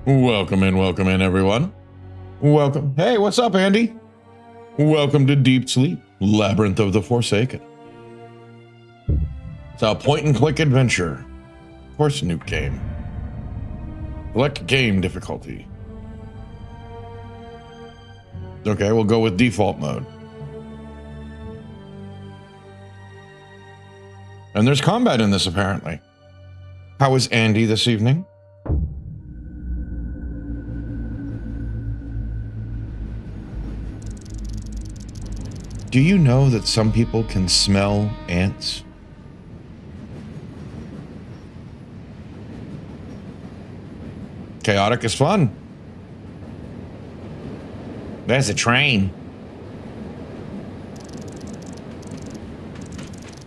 Welcome in, everyone. Welcome. Hey, what's up, Andy? Welcome to Deep Sleep, Labyrinth of the Forsaken. It's a point-and-click adventure. Of course, a new game. Select game difficulty. Okay, we'll go with default mode. And there's combat in this, apparently. How is Andy this evening? Do you know that some people can smell ants? Chaotic is fun. There's a train.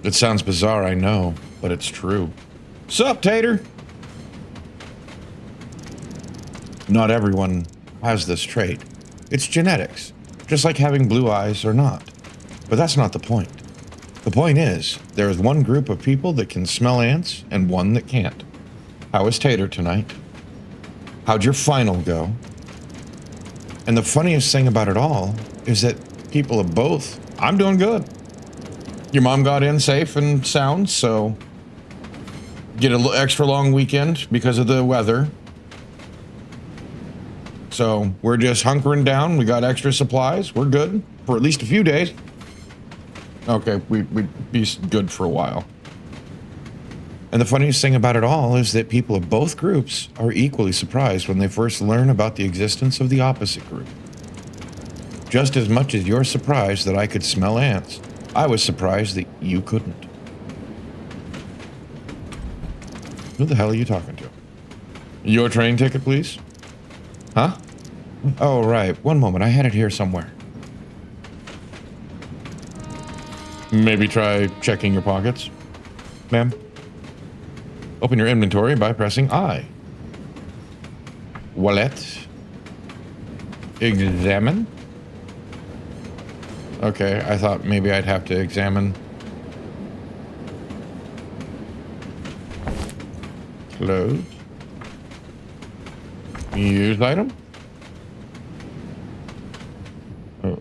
It sounds bizarre, I know, but it's true. Sup, Tater? Not everyone has this trait. It's genetics, just like having blue eyes or not. But that's not the point. The point is, there is one group of people that can smell ants and one that can't. How is Tater tonight? How'd your final go? And the funniest thing about it all is that people of both, I'm doing good. Your mom got in safe and sound, so get a little extra long weekend because of the weather. So we're just hunkering down. We got extra supplies. We're good for at least a few days. Okay, we'd be good for a while. And the funniest thing about it all is that people of both groups are equally surprised when they first learn about the existence of the opposite group. Just as much as you're surprised that I could smell ants, I was surprised that you couldn't. Who the hell are you talking to? Your train ticket, please? Huh? Oh, right. One moment. I had it here somewhere. Maybe try checking your pockets, ma'am. Open your inventory by pressing I. Wallet. Examine. Okay, I thought maybe I'd have to examine. Close. Use item. Oh.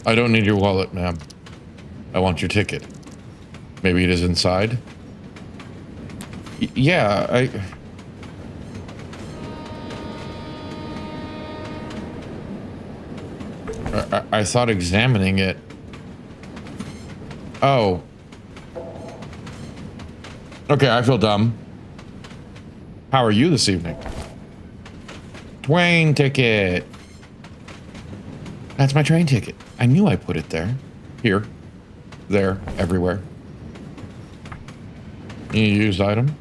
I don't need your wallet, ma'am. I want your ticket. Maybe it is inside? Yeah, I thought examining it. Oh. Okay, I feel dumb. How are you this evening? Train ticket. That's my train ticket. I knew I put it there. Here. There. Everywhere. Used item.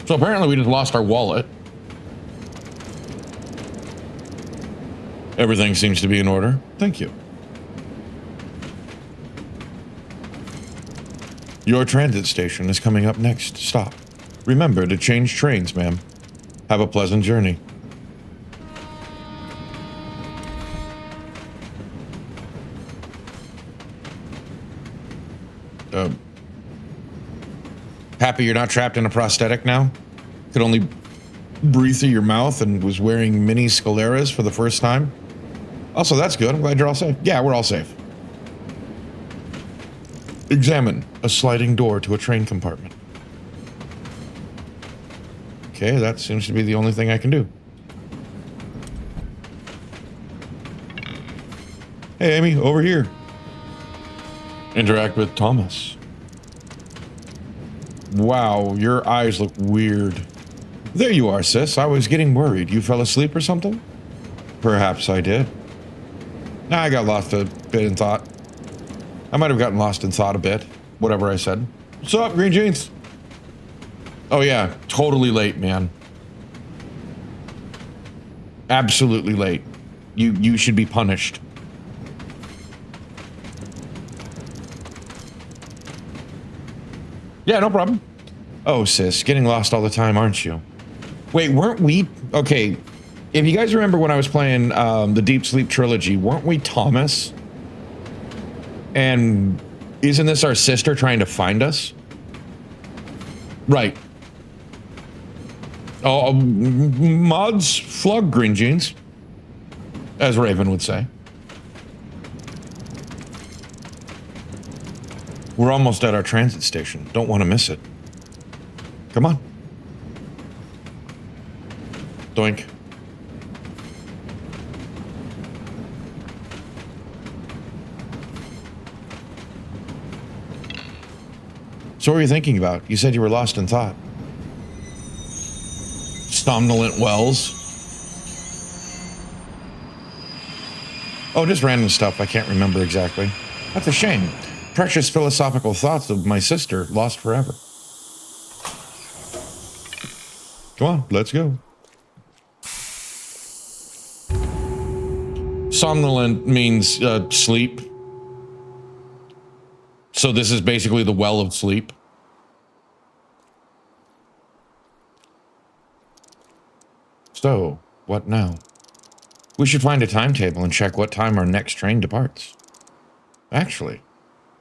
So apparently we just lost our wallet. Everything seems to be in order. Thank you. Your transit station is coming up next stop. Remember to change trains, ma'am. Have a pleasant journey. Happy you're not trapped in a prosthetic now? Could only breathe through your mouth and was wearing mini scleras for the first time? Also, that's good. I'm glad you're all safe. Yeah, we're all safe. Examine a sliding door to a train compartment. Okay, that seems to be the only thing I can do. Hey, Amy, over here. Interact with Thomas. Wow, your eyes look weird. There you are, sis. I was getting worried. You fell asleep or something? Perhaps I did. Nah, I got lost a bit in thought. I might have gotten lost in thought a bit. Whatever I said. What's up, Green Jeans? Oh yeah, totally late, man. Absolutely late. You should be punished. Yeah, no problem. Oh, sis, getting lost all the time, aren't you? Wait, weren't we... Okay, if you guys remember when I was playing the Deep Sleep trilogy, weren't we Thomas? And Isn't this our sister trying to find us? Right. Oh, mods flog green jeans, as Raven would say. We're almost at our transit station. Don't want to miss it. Come on. Doink. So what were you thinking about? You said you were lost in thought. Somnolent wells. Oh, just random stuff. I can't remember exactly. That's a shame. Precious philosophical thoughts of my sister lost forever. Come on, let's go. Somnolent means sleep. So this is basically the well of sleep. So, what now? We should find a timetable and check what time our next train departs. Actually,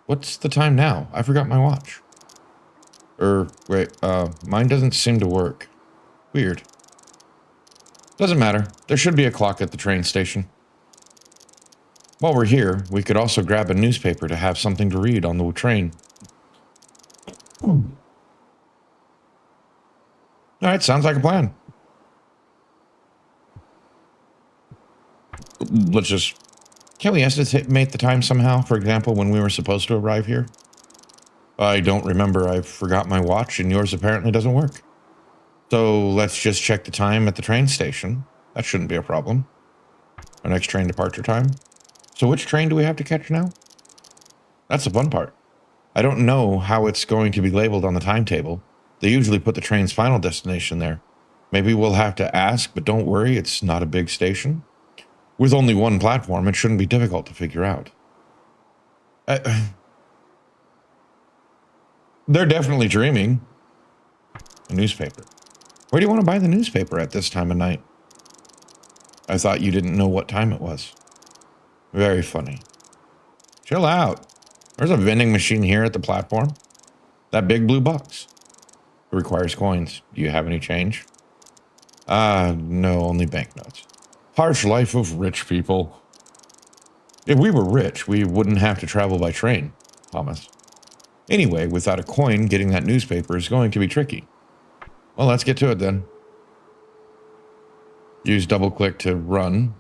what's the time now? I forgot my watch. Wait, mine doesn't seem to work. Weird. Doesn't matter. There should be a clock at the train station. While we're here, we could also grab a newspaper to have something to read on the train. All right, sounds like a plan. Can't we estimate the time somehow? For example, when we were supposed to arrive here? I don't remember. I forgot my watch and yours apparently doesn't work. So let's just check the time at the train station. That shouldn't be a problem. Our next train departure time. So which train do we have to catch now? That's the fun part. I don't know how it's going to be labeled on the timetable. They usually put the train's final destination there. Maybe we'll have to ask, but don't worry, it's not a big station. With only one platform, it shouldn't be difficult to figure out. They're definitely dreaming. A newspaper. Where do you want to buy the newspaper at this time of night? I thought you didn't know what time it was. Very funny. Chill out. There's a vending machine here at the platform. That big blue box. It requires coins. Do you have any change? No, only banknotes. Harsh life of rich people. If we were rich, we wouldn't have to travel by train, Thomas. Anyway, without a coin, getting that newspaper is going to be tricky. Well, let's get to it then. Use double click to run.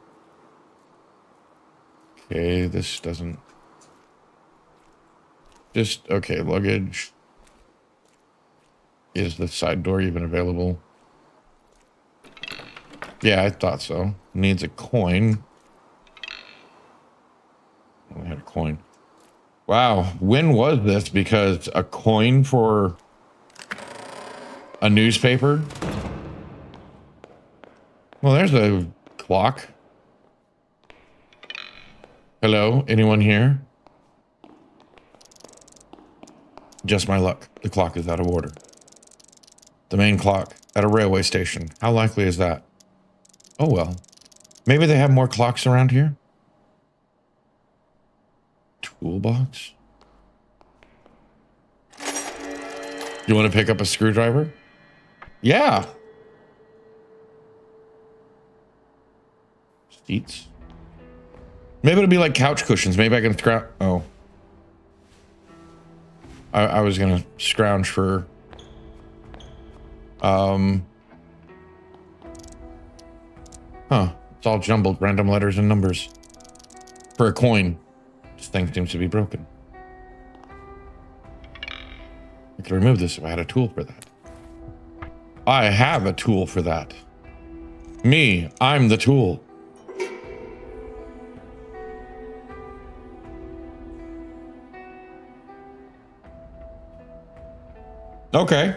Okay, this doesn't... okay, luggage. Is the side door even available? Yeah, I thought so. Needs a coin. Oh, I had a coin. Wow, when was this? Because a coin for a newspaper? Well, there's a clock. Hello, anyone here? Just my luck. The clock is out of order. The main clock at a railway station. How likely is that? Oh well. Maybe they have more clocks around here? Toolbox? You want to pick up a screwdriver? Yeah. Seats. Maybe it'll be like couch cushions. Maybe I can scrap. Oh. I was gonna scrounge for it's all jumbled, random letters and numbers. For a coin. This thing seems to be broken. I could remove this if I had a tool for that. I have a tool for that. Me, I'm the tool. Okay.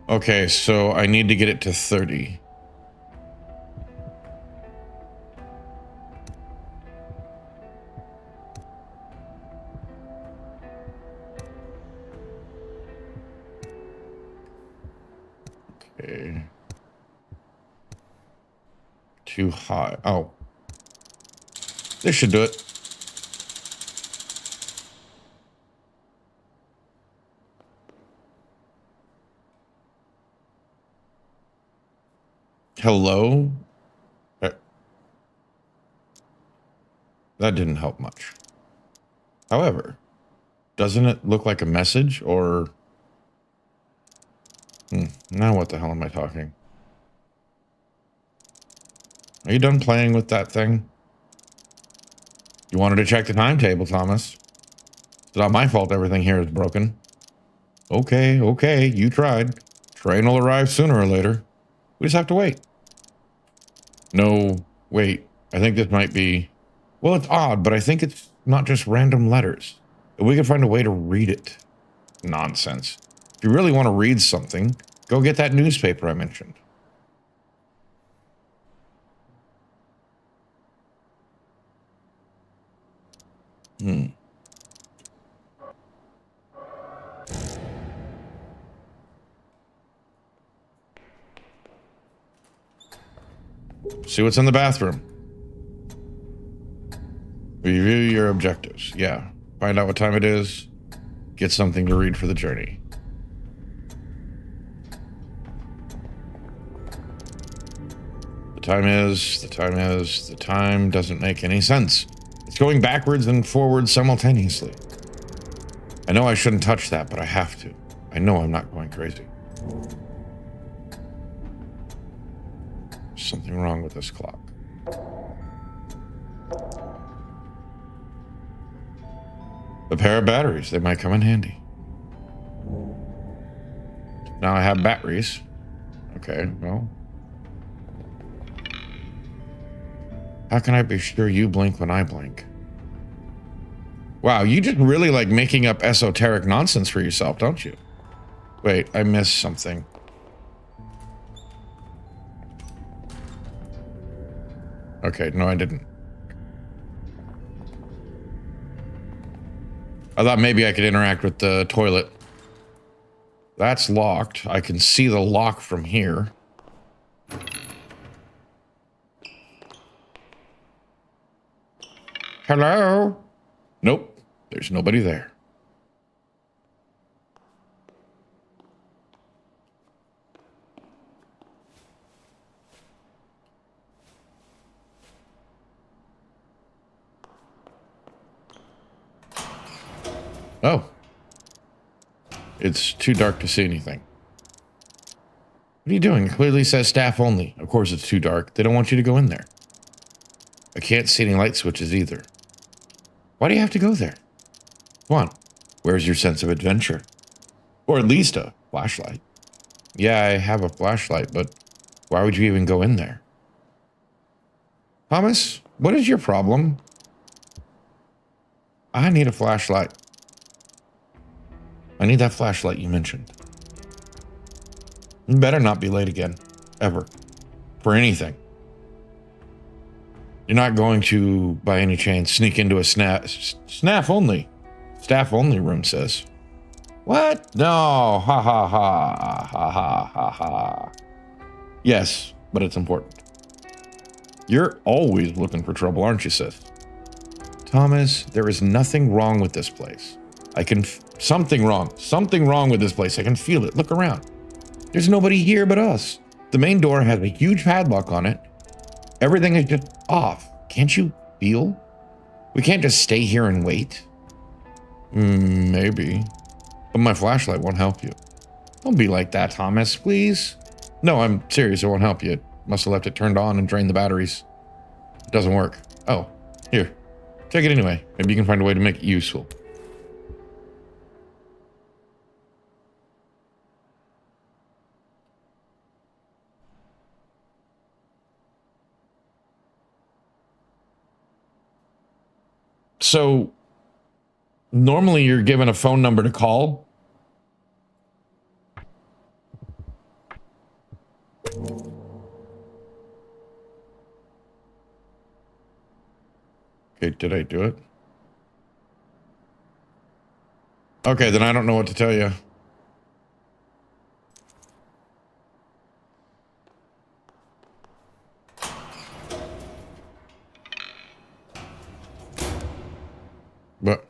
Okay, so I need to get it to 30. Okay. Too high. Oh, This should do it. Hello? That didn't help much. However, doesn't it look like a message or... now what the hell am I talking? Are you done playing with that thing? You wanted to check the timetable, Thomas. It's not my fault everything here is broken. Okay, you tried. Train will arrive sooner or later. We just have to wait. No, wait. I think this might be... Well, it's odd, but I think it's not just random letters. If we can find a way to read it. Nonsense. If you really want to read something, go get that newspaper I mentioned. See what's in the bathroom. Review your objectives. Yeah. Find out what time it is. Get something to read for the journey. The time doesn't make any sense. It's going backwards and forwards simultaneously. I know I shouldn't touch that, but I have to. I know I'm not going crazy. There's something wrong with this clock. A pair of batteries. They might come in handy. Now I have batteries. Okay, well. How can I be sure you blink when I blink? Wow, you just really like making up esoteric nonsense for yourself, don't you? Wait, I missed something. Okay, no, I didn't. I thought maybe I could interact with the toilet. That's locked. I can see the lock from here. Hello? Nope, there's nobody there. Oh. It's too dark to see anything. What are you doing? It clearly says staff only. Of course it's too dark. They don't want you to go in there. I can't see any light switches either. Why do you have to go there? Come on. Where's your sense of adventure? Or at least a flashlight. Yeah, I have a flashlight, but why would you even go in there? Thomas, what is your problem? I need a flashlight. I need that flashlight you mentioned. You better not be late again. Ever. For anything. You're not going to, by any chance, sneak into a staff only room, says. What? No. Ha ha ha. Ha ha ha ha. Yes, but it's important. You're always looking for trouble, aren't you, sis? Thomas, there is nothing wrong with this place. Something wrong with this place. I can feel it. Look around. There's nobody here but us. The main door has a huge padlock on it. Everything is just off. Can't you feel? We can't just stay here and wait. Maybe. But my flashlight won't help you. Don't be like that, Thomas, please. No, I'm serious. It won't help you. Must have left it turned on and drained the batteries. It doesn't work. Oh, here. Take it anyway. Maybe you can find a way to make it useful. So, normally you're given a phone number to call. Okay, did I do it? Okay, then I don't know what to tell you. But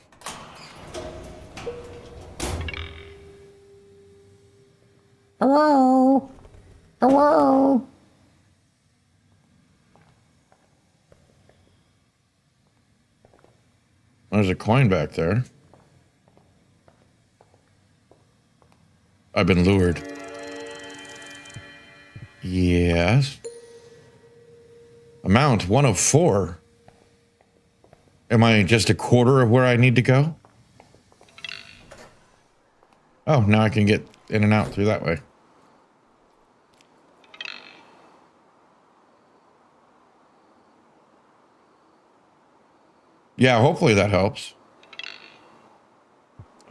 Hello? Hello? there's a coin back there. I've been lured. Yes. Amount 1 of 4. Am I just a quarter of where I need to go? Oh, now I can get in and out through that way. Yeah, hopefully that helps.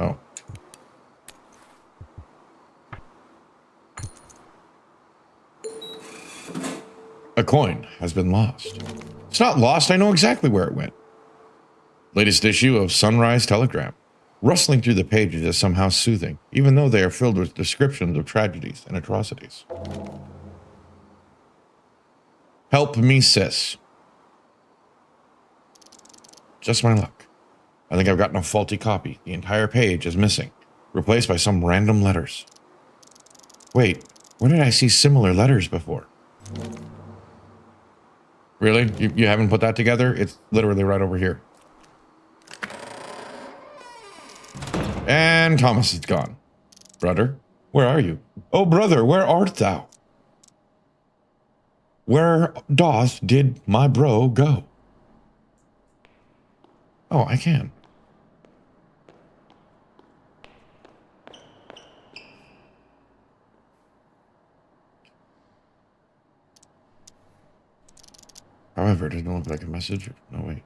Oh. A coin has been lost. It's not lost, I know exactly where it went. Latest issue of Sunrise Telegram. Rustling through the pages is somehow soothing, even though they are filled with descriptions of tragedies and atrocities. Help me, sis. Just my luck. I think I've gotten a faulty copy. The entire page is missing, replaced by some random letters. Wait, where did I see similar letters before? Really? You haven't put that together? It's literally right over here. And Thomas is gone. Brother, where are you? Oh, brother, where art thou? Where did my bro go? Oh, I can. However, it doesn't look like a message. No, wait.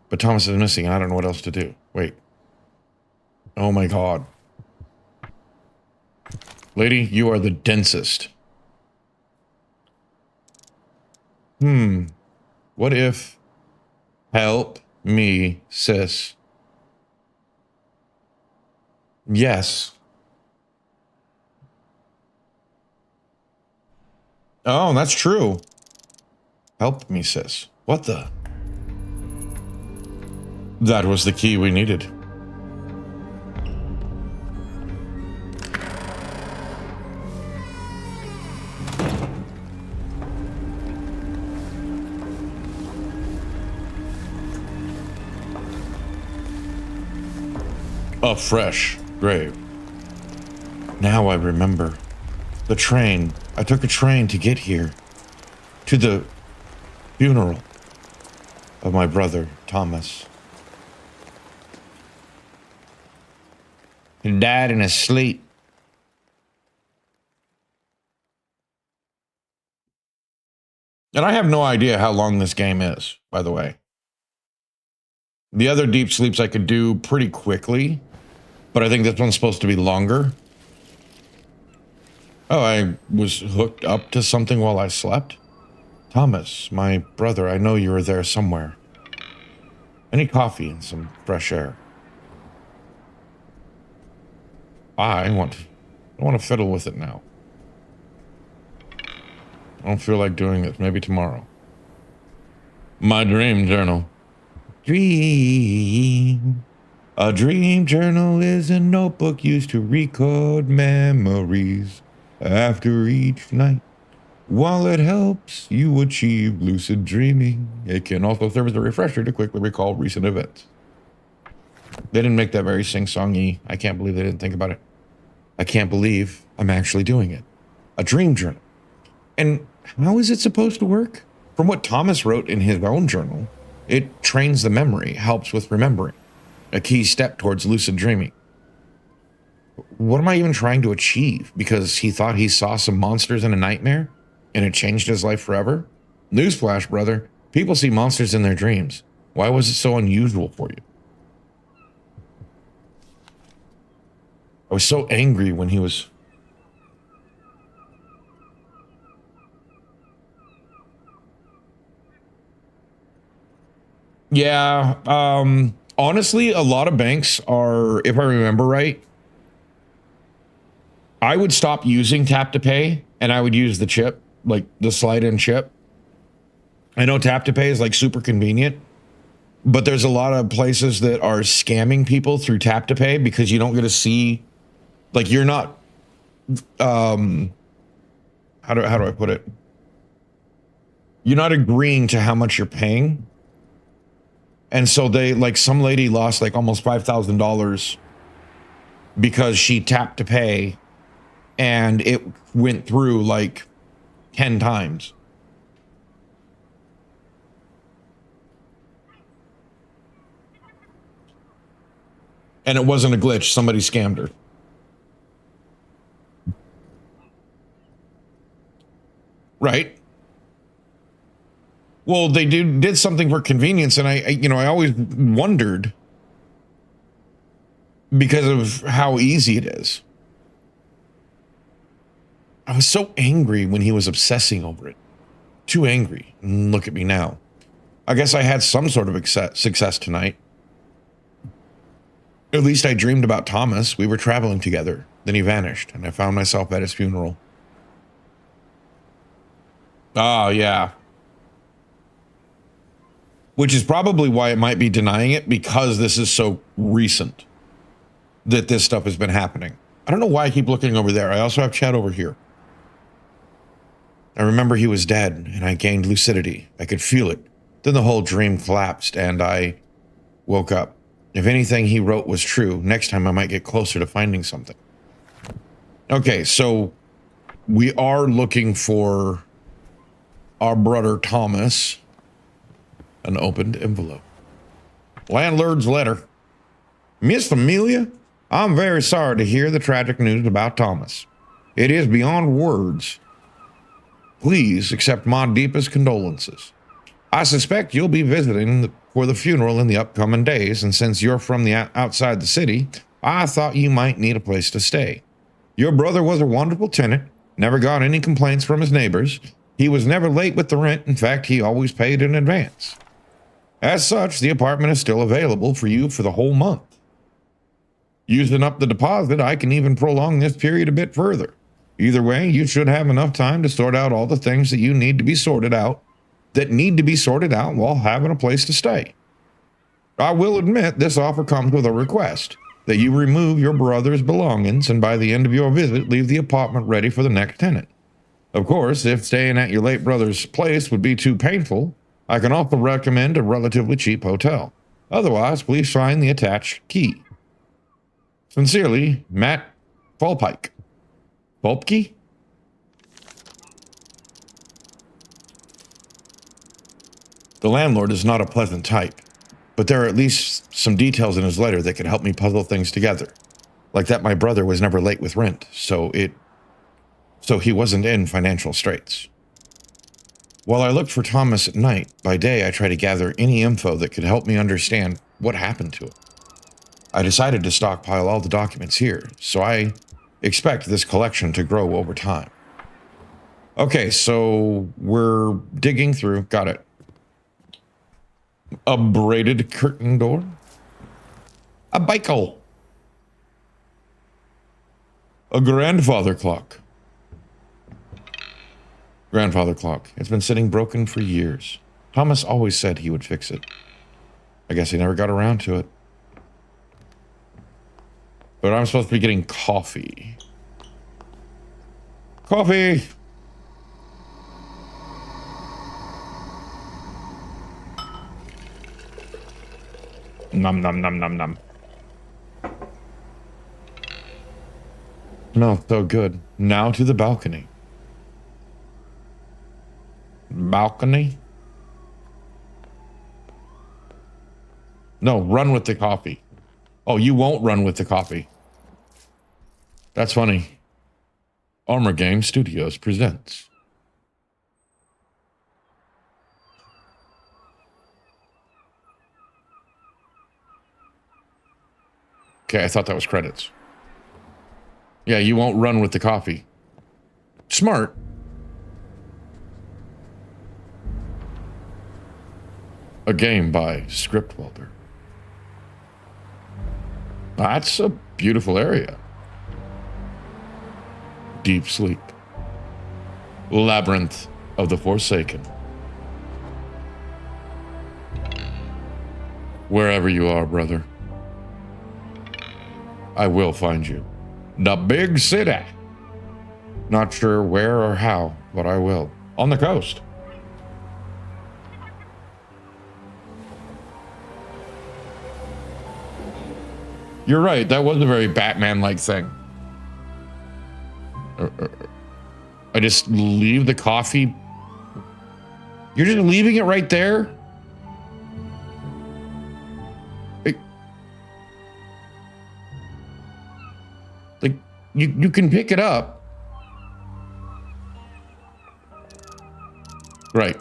But Thomas is missing, and I don't know what else to do. Wait. Oh my god. Lady, you are the densest. What if... Help me, sis. Yes. Oh, that's true. Help me, sis. What the? That was the key we needed. A fresh grave. Now I remember. The train. I took a train to get here. To the funeral of my brother, Thomas. He died in his sleep. And I have no idea how long this game is, by the way. The other deep sleeps I could do pretty quickly, but I think this one's supposed to be longer. Oh, I was hooked up to something while I slept? Thomas, my brother, I know you were there somewhere. I need coffee and some fresh air. I want to fiddle with it now. I don't feel like doing this. Maybe tomorrow. My dream journal. Dream. A dream journal is a notebook used to record memories after each night. While it helps you achieve lucid dreaming, it can also serve as a refresher to quickly recall recent events. They didn't make that very sing-songy. I can't believe they didn't think about it. I can't believe I'm actually doing it. A dream journal. And how is it supposed to work? From what Thomas wrote in his own journal, it trains the memory, helps with remembering. A key step towards lucid dreaming. What am I even trying to achieve? Because he thought he saw some monsters in a nightmare and it changed his life forever? Newsflash, brother. People see monsters in their dreams. Why was it so unusual for you? I was so angry when he was... Yeah, honestly, a lot of banks are, if I remember right, I would stop using tap to pay and I would use the chip, like the slide in chip. I know tap to pay is like super convenient, But there's a lot of places that are scamming people through tap to pay because you don't get to see, like, you're not, how do I put it? You're not agreeing to how much you're paying. And so they, like, some lady lost like almost $5,000 because she tapped to pay and it went through like 10 times. And it wasn't a glitch. Somebody scammed her. Right? Well, they did something for convenience, and I always wondered because of how easy it is. I was so angry when he was obsessing over it. Too angry. And look at me now. I guess I had some sort of success tonight. At least I dreamed about Thomas. We were traveling together. Then he vanished, and I found myself at his funeral. Oh, yeah. Which is probably why it might be denying it, because this is so recent that this stuff has been happening. I don't know why I keep looking over there. I also have chat over here. I remember he was dead, and I gained lucidity. I could feel it. Then the whole dream collapsed, and I woke up. If anything he wrote was true, next time I might get closer to finding something. Okay, so we are looking for our brother Thomas. An opened envelope. Landlord's letter. Miss Amelia, I'm very sorry to hear the tragic news about Thomas. It is beyond words. Please accept my deepest condolences. I suspect you'll be visiting for the funeral in the upcoming days, and since you're from the outside the city, I thought you might need a place to stay. Your brother was a wonderful tenant, never got any complaints from his neighbors. He was never late with the rent. In fact, he always paid in advance. As such, the apartment is still available for you for the whole month. Using up the deposit, I can even prolong this period a bit further. Either way, you should have enough time to sort out all the things that need to be sorted out while having a place to stay. I will admit this offer comes with a request that you remove your brother's belongings and by the end of your visit, leave the apartment ready for the next tenant. Of course, if staying at your late brother's place would be too painful, I can also recommend a relatively cheap hotel. Otherwise, please find the attached key. Sincerely, Matt Fulpike. Fulpke? The landlord is not a pleasant type, but there are at least some details in his letter that can help me puzzle things together. Like that my brother was never late with rent, so he wasn't in financial straits. While I looked for Thomas at night, by day I tried to gather any info that could help me understand what happened to him. I decided to stockpile all the documents here, so I expect this collection to grow over time. Okay, so we're digging through. Got it. A braided curtain door. A bicycle. A grandfather clock. Grandfather clock. It's been sitting broken for years. Thomas always said he would fix it. I guess he never got around to it. But I'm supposed to be getting coffee. Coffee! Nom nom nom nom nom. Smells so good. Now to the balcony. Balcony? No, run with the coffee. Oh, you won't run with the coffee. That's funny. Armor Game Studios presents. Okay, I thought that was credits. Yeah, you won't run with the coffee. Smart. A game by Script Welder. That's a beautiful area. Deep sleep. Labyrinth of the Forsaken. Wherever you are, brother, I will find you. The big city. Not sure where or how, but I will. On the coast. You're right, that was a very Batman-like thing. I just leave the coffee. You're just leaving it right there? Like, you can pick it up. Right.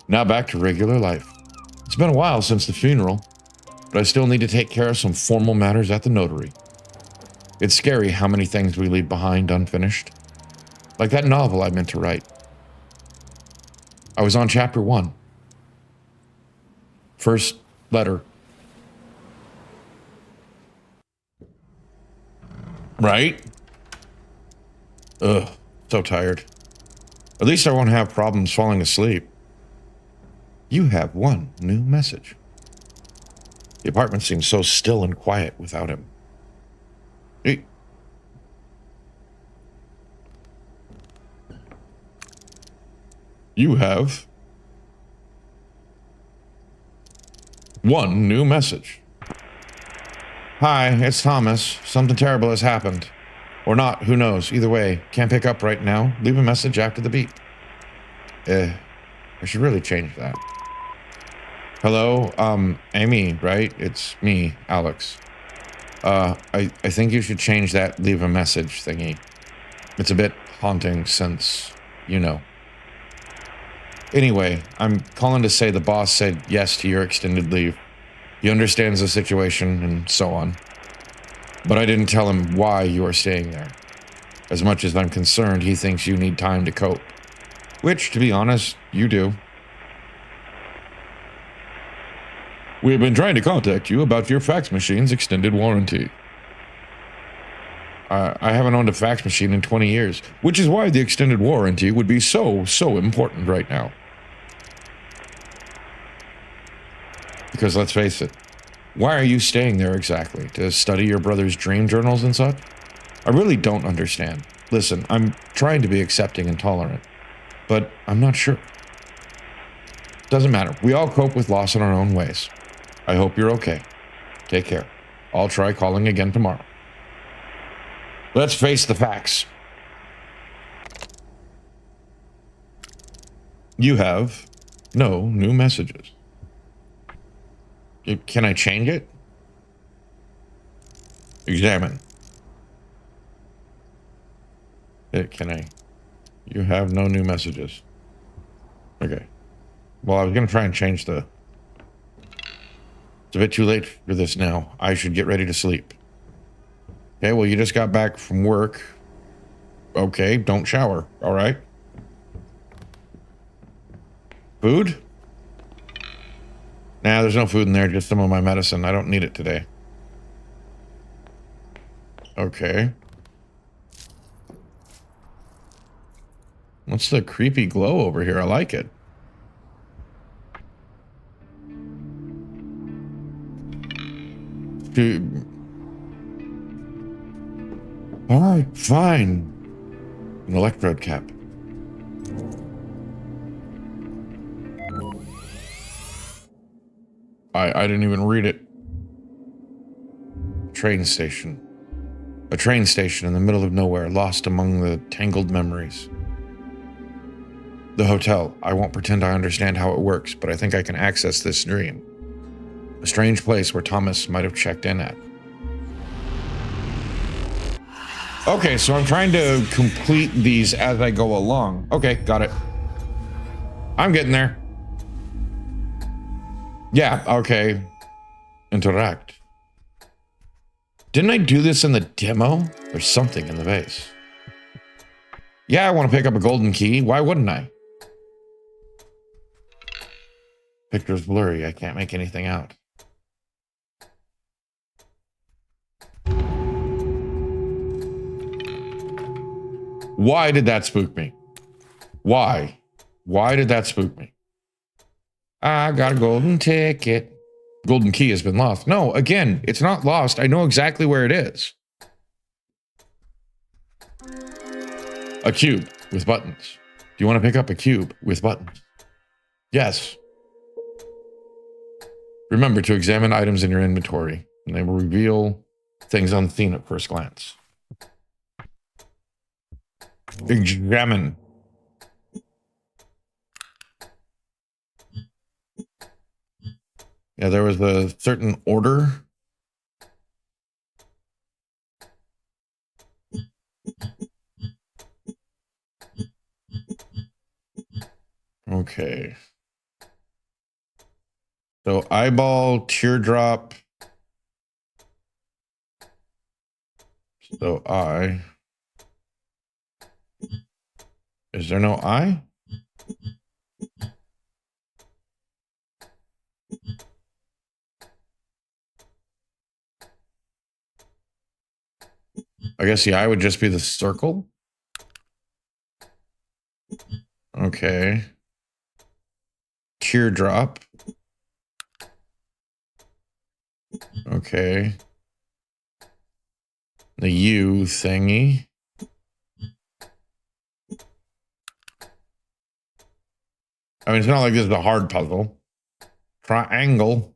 Now back to regular life. It's been a while since the funeral, but I still need to take care of some formal matters at the notary. It's scary how many things we leave behind unfinished. Like that novel I meant to write. I was on chapter 1. First letter. Right? Ugh, so tired. At least I won't have problems falling asleep. You have one new message. The apartment seems so still and quiet without him. Hey. You have one new message. Hi, it's Thomas. Something terrible has happened. Or not, who knows? Either way, can't pick up right now. Leave a message after the beep. I should really change that. Hello, Amy, right? It's me, Alex. I think you should change that leave a message thingy. It's a bit haunting since, you know. Anyway, I'm calling to say the boss said yes to your extended leave. He understands the situation and so on. But I didn't tell him why you are staying there. As much as I'm concerned, he thinks you need time to cope. Which, to be honest, you do. We have been trying to contact you about your fax machine's extended warranty. I haven't owned a fax machine in 20 years, which is why the extended warranty would be so important right now. Because let's face it, why are you staying there exactly? To study your brother's dream journals and such? I really don't understand. Listen, I'm trying to be accepting and tolerant, but I'm not sure. Doesn't matter. We all cope with loss in our own ways. I hope you're okay. Take care. I'll try calling again tomorrow. Let's face the facts. You have no new messages. Can I change it? Examine. Can I? You have no new messages. Okay. Well, I was going to try and change the... It's a bit too late for this now. I should get ready to sleep. Okay, well, you just got back from work. Okay, don't shower. All right. Food? Nah, there's no food in there. Just some of my medicine. I don't need it today. Okay. What's the creepy glow over here? I like it. All right, fine. An electrode cap. I didn't even read it. Train station. A train station in the middle of nowhere, lost among the tangled memories. The hotel. I won't pretend I understand how it works, but I think I can access this dream. A strange place where Thomas might have checked in at. Okay, so I'm trying to complete these as I go along. Okay, got it. I'm getting there. Yeah, okay. Interact. Didn't I do this in the demo? There's something in the vase. Yeah, I want to pick up a golden key. Why wouldn't I? Picture's blurry. I can't make anything out. Why did that spook me? Why? Why did that spook me? I got a golden ticket. Golden key has been lost. No, again, it's not lost. I know exactly where it is. A cube with buttons. Do you want to pick up a cube with buttons? Yes. Remember to examine items in your inventory, and they will reveal things unseen at first glance. Examine. Yeah, there was a certain order. Okay. So eyeball, teardrop. So eye. Is there no eye? I guess the eye would just be the circle. Okay. Teardrop. Okay. The U thingy. I mean, it's not like this is a hard puzzle. Triangle.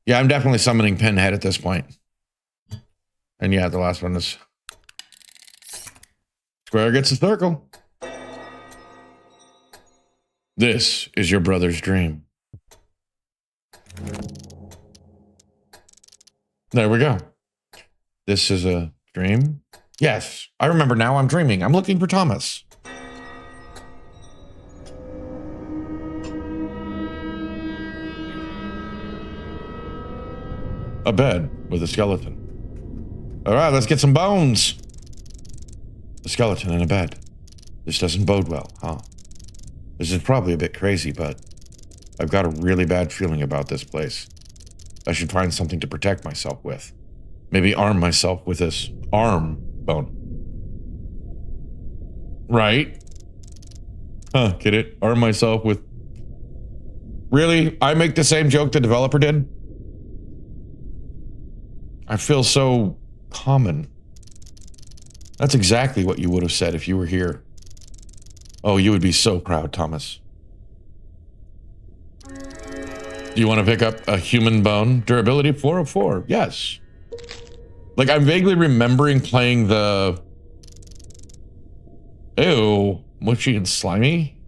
Yeah, I'm definitely summoning Pinhead at this point. And yeah, the last one is square gets a circle. This is your brother's dream. There we go. This is a dream. Yes, I remember now. I'm dreaming. I'm looking for Thomas. A bed with a skeleton. All right, let's get some bones. A skeleton in a bed. This doesn't bode well, huh? This is probably a bit crazy, but I've got a really bad feeling about this place. I should find something to protect myself with. Maybe arm myself with this arm bone. Right? Huh, get it? Arm myself with... Really? I make the same joke the developer did? I feel so common. That's exactly what you would have said if you were here. Oh, you would be so proud, Thomas. Do you want to pick up a human bone? Durability 4 of 4. Yes. Like, I'm vaguely remembering playing the... Ew. Mushy and slimy?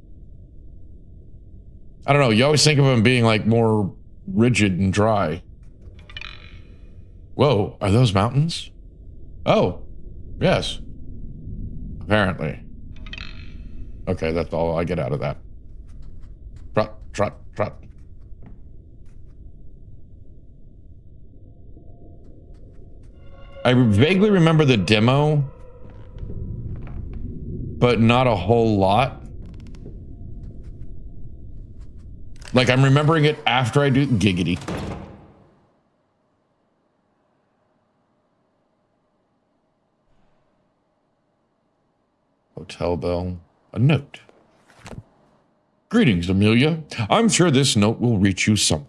I don't know. You always think of them being, like, more rigid and dry. Whoa. Are those mountains? Oh. Yes. Apparently. Okay, that's all I get out of that. Trot, trot, trot. I vaguely remember the demo, but not a whole lot. Like, I'm remembering it after I do giggity. Hotel bell. A note. Greetings, Amelia. I'm sure this note will reach you somehow.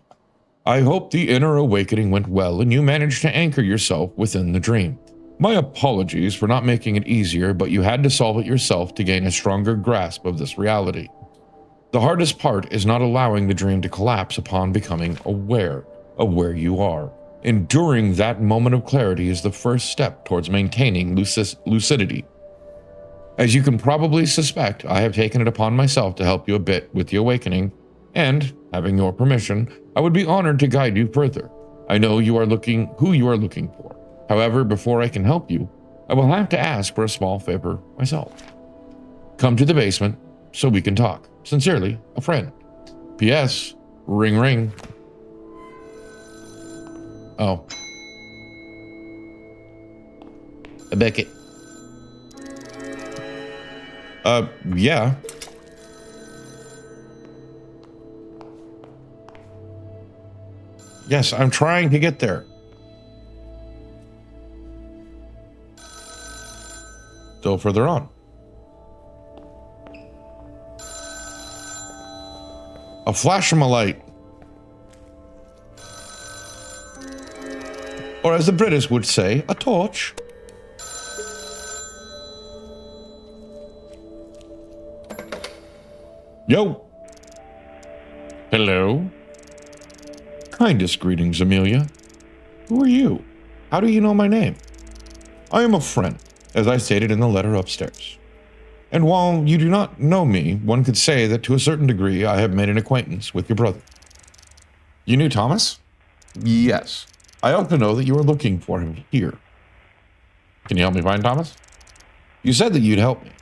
I hope the inner awakening went well and you managed to anchor yourself within the dream. My apologies for not making it easier, but you had to solve it yourself to gain a stronger grasp of this reality. The hardest part is not allowing the dream to collapse upon becoming aware of where you are. Enduring that moment of clarity is the first step towards maintaining lucidity. As you can probably suspect, I have taken it upon myself to help you a bit with the awakening, and, having your permission, I would be honored to guide you further. I know who you are looking for. However, before I can help you, I will have to ask for a small favor myself. Come to the basement so we can talk. Sincerely, a friend. P.S. Ring ring. Oh. A Beckett. Yeah. Yes, I'm trying to get there. Go further on. A flash from a light Or as the British would say, a torch. Yo. Hello. Kindest greetings, Amelia. Who are you? How do you know my name? I am a friend, as I stated in the letter upstairs. And while you do not know me, one could say that to a certain degree I have made an acquaintance with your brother. You knew Thomas? Yes. I ought to know that you are looking for him here. Can you help me find Thomas? You said that you'd help me.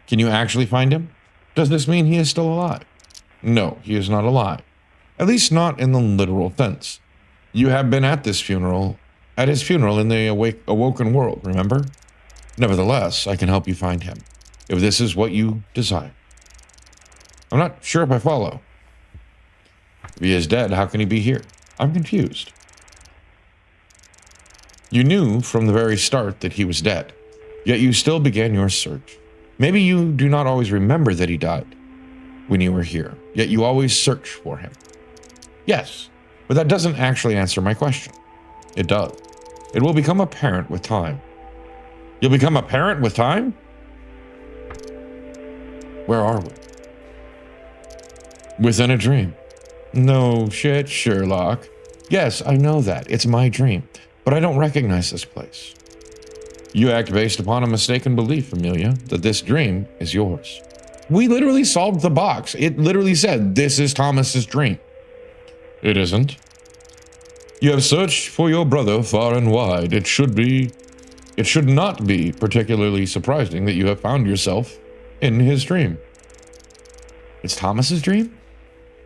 Can you actually find him? Does this mean he is still alive? No, he is not alive. At least not in the literal sense. You have been at his funeral in the awoken world, remember? Nevertheless, I can help you find him, if this is what you desire. I'm not sure if I follow. If he is dead, how can he be here? I'm confused. You knew from the very start that he was dead, yet you still began your search. Maybe you do not always remember that he died when you were here, yet you always search for him. Yes, but that doesn't actually answer my question. It does. It will become apparent with time. You'll become a parent with time? Where are we? Within a dream. No shit, Sherlock. Yes, I know that. It's my dream, but I don't recognize this place. You act based upon a mistaken belief, Amelia, that this dream is yours. We literally solved the box. It literally said, this is Thomas's dream. It isn't. You have searched for your brother far and wide. It should not be particularly surprising that you have found yourself in his dream. It's Thomas's dream?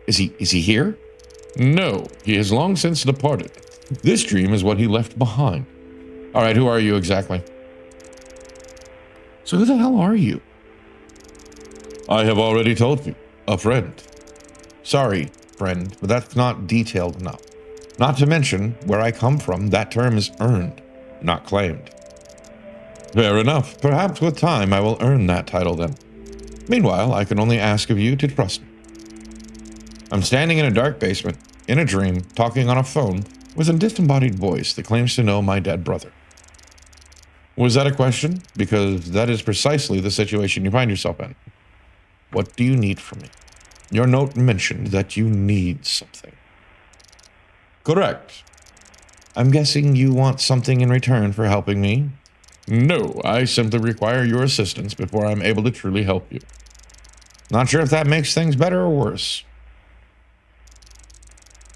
Is he here? No, he has long since departed. This dream is what he left behind. All right, who are you exactly? So who the hell are you? I have already told you, a friend. Sorry, friend, but that's not detailed enough. Not to mention, where I come from, that term is earned, not claimed. Fair enough. Perhaps with time I will earn that title then. Meanwhile, I can only ask of you to trust me. I'm standing in a dark basement, in a dream, talking on a phone with a disembodied voice that claims to know my dead brother. Was that a question? Because that is precisely the situation you find yourself in. What do you need from me? Your note mentioned that you need something. Correct. I'm guessing you want something in return for helping me? No, I simply require your assistance before I'm able to truly help you. Not sure if that makes things better or worse.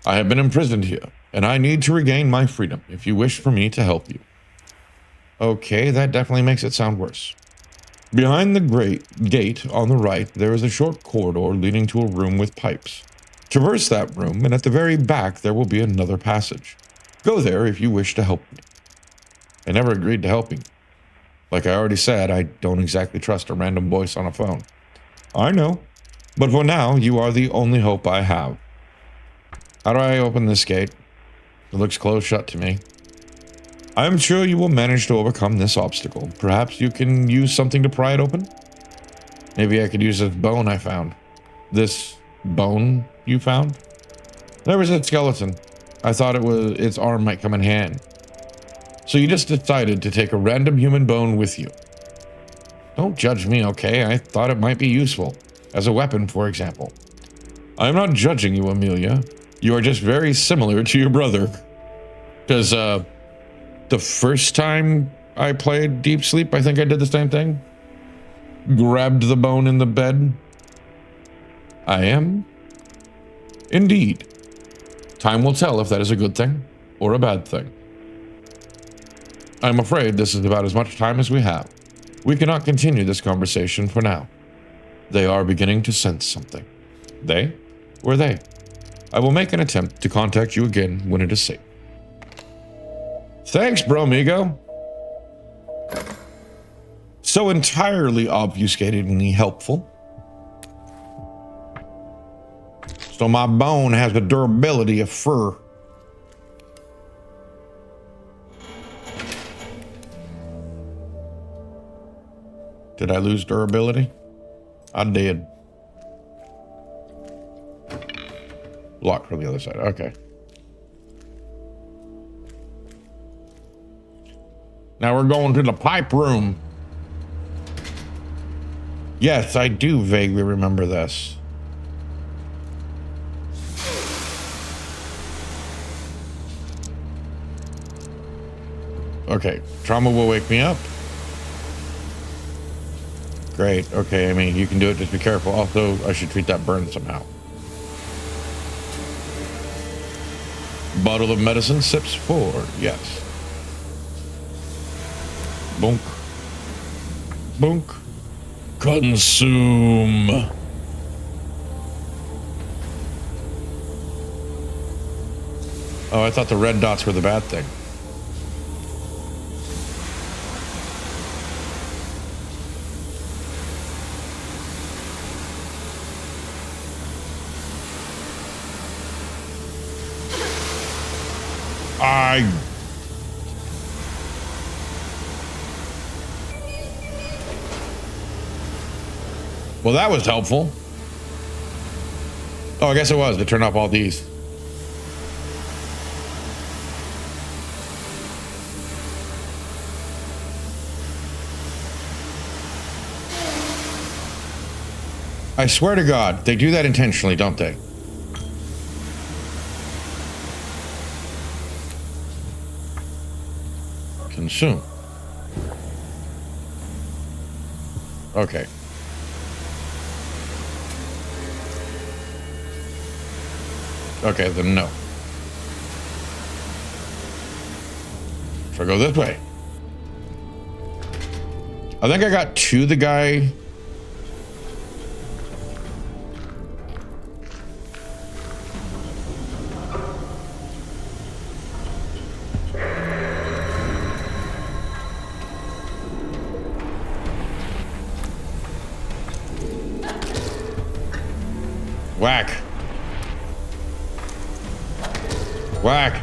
I have been imprisoned here, and I need to regain my freedom if you wish for me to help you. Okay, that definitely makes it sound worse. Behind the great gate on the right, there is a short corridor leading to a room with pipes. Traverse that room, and at the very back there will be another passage. Go there if you wish to help me. I never agreed to helping. Like I already said, I don't exactly trust a random voice on a phone. I know, but for now, you are the only hope I have. How do I open this gate? It looks closed shut to me. I'm sure you will manage to overcome this obstacle. Perhaps you can use something to pry it open? Maybe I could use this bone I found. This bone you found? There was a skeleton. I thought its arm might come in hand. So you just decided to take a random human bone with you. Don't judge me, okay? I thought it might be useful. As a weapon, for example. I'm not judging you, Amelia. You are just very similar to your brother. Because, the first time I played Deep Sleep, I think I did the same thing. Grabbed the bone in the bed. I am. Indeed. Time will tell if that is a good thing or a bad thing. I'm afraid this is about as much time as we have. We cannot continue this conversation for now. They are beginning to sense something. They? Were they? I will make an attempt to contact you again when it is safe. Thanks, bromigo. So entirely obfuscatedly helpful. So my bone has the durability of fur. Did I lose durability? I did. Blocked from the other side. Okay. Now we're going to the pipe room. Yes, I do vaguely remember this. Okay, trauma will wake me up. Great. Okay, I mean, you can do it. Just be careful. Also, I should treat that burn somehow. Bottle of medicine, sips 4. Yes. Bonk. Bonk. Consume. Oh, I thought the red dots were the bad thing. Well, that was helpful. Oh, I guess it was to turn off all these. I swear to God, they do that intentionally, don't they? Consume. Okay. Okay, then no. Should I go this way? I think I got to the guy. Whack. Whack.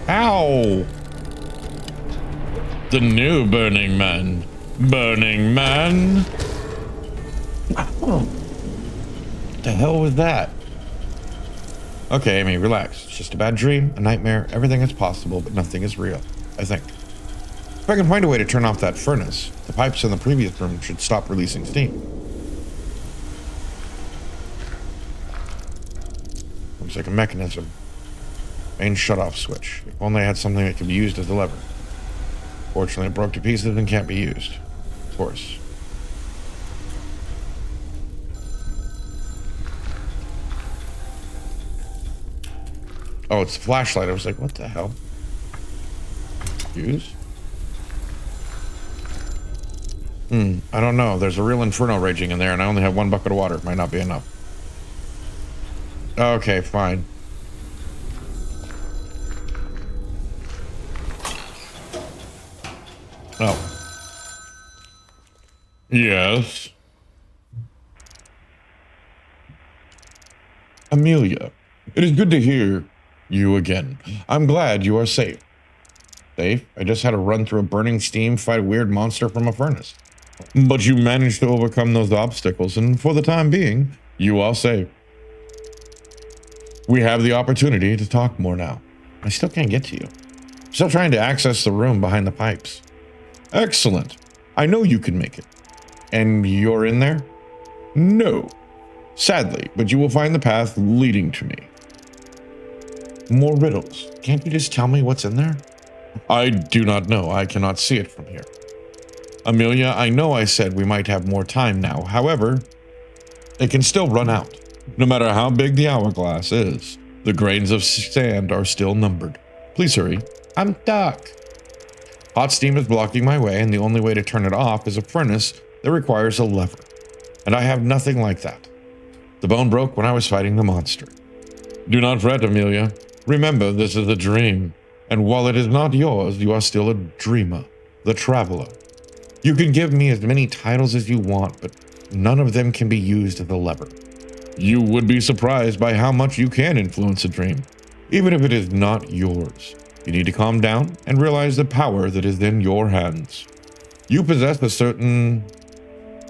Ow. The new Burning Man. Burning Man. What the hell was that? Okay, Amy, relax. It's just a bad dream, a nightmare. Everything is possible, but nothing is real, I think. If I can find a way to turn off that furnace, the pipes in the previous room should stop releasing steam. Looks like a mechanism. Main shut-off switch. If only I had something that could be used as a lever. Fortunately, it broke to pieces and can't be used. Of course. Oh, it's a flashlight. I was like, what the hell? Use? I don't know. There's a real inferno raging in there, and I only have 1 bucket of water. Might not be enough. Okay, fine. Oh. Yes. Amelia, it is good to hear you again. I'm glad you are safe. Safe? I just had to run through a burning steam, fight a weird monster from a furnace. But you managed to overcome those obstacles, and for the time being, you are safe. We have the opportunity to talk more now. I still can't get to you. Still trying to access the room behind the pipes. Excellent. I know you can make it. And you're in there? No. Sadly, but you will find the path leading to me. More riddles. Can't you just tell me what's in there? I do not know. I cannot see it from here. Amelia, I know I said we might have more time now. However, it can still run out. No matter how big the hourglass is, the grains of sand are still numbered. Please hurry. I'm stuck. Hot steam is blocking my way, and the only way to turn it off is a furnace that requires a lever. And I have nothing like that. The bone broke when I was fighting the monster. Do not fret, Amelia. Remember, this is a dream. And while it is not yours, you are still a dreamer, the traveler. You can give me as many titles as you want, but none of them can be used as a lever. You would be surprised by how much you can influence a dream, even if it is not yours. You need to calm down and realize the power that is in your hands. You possess a certain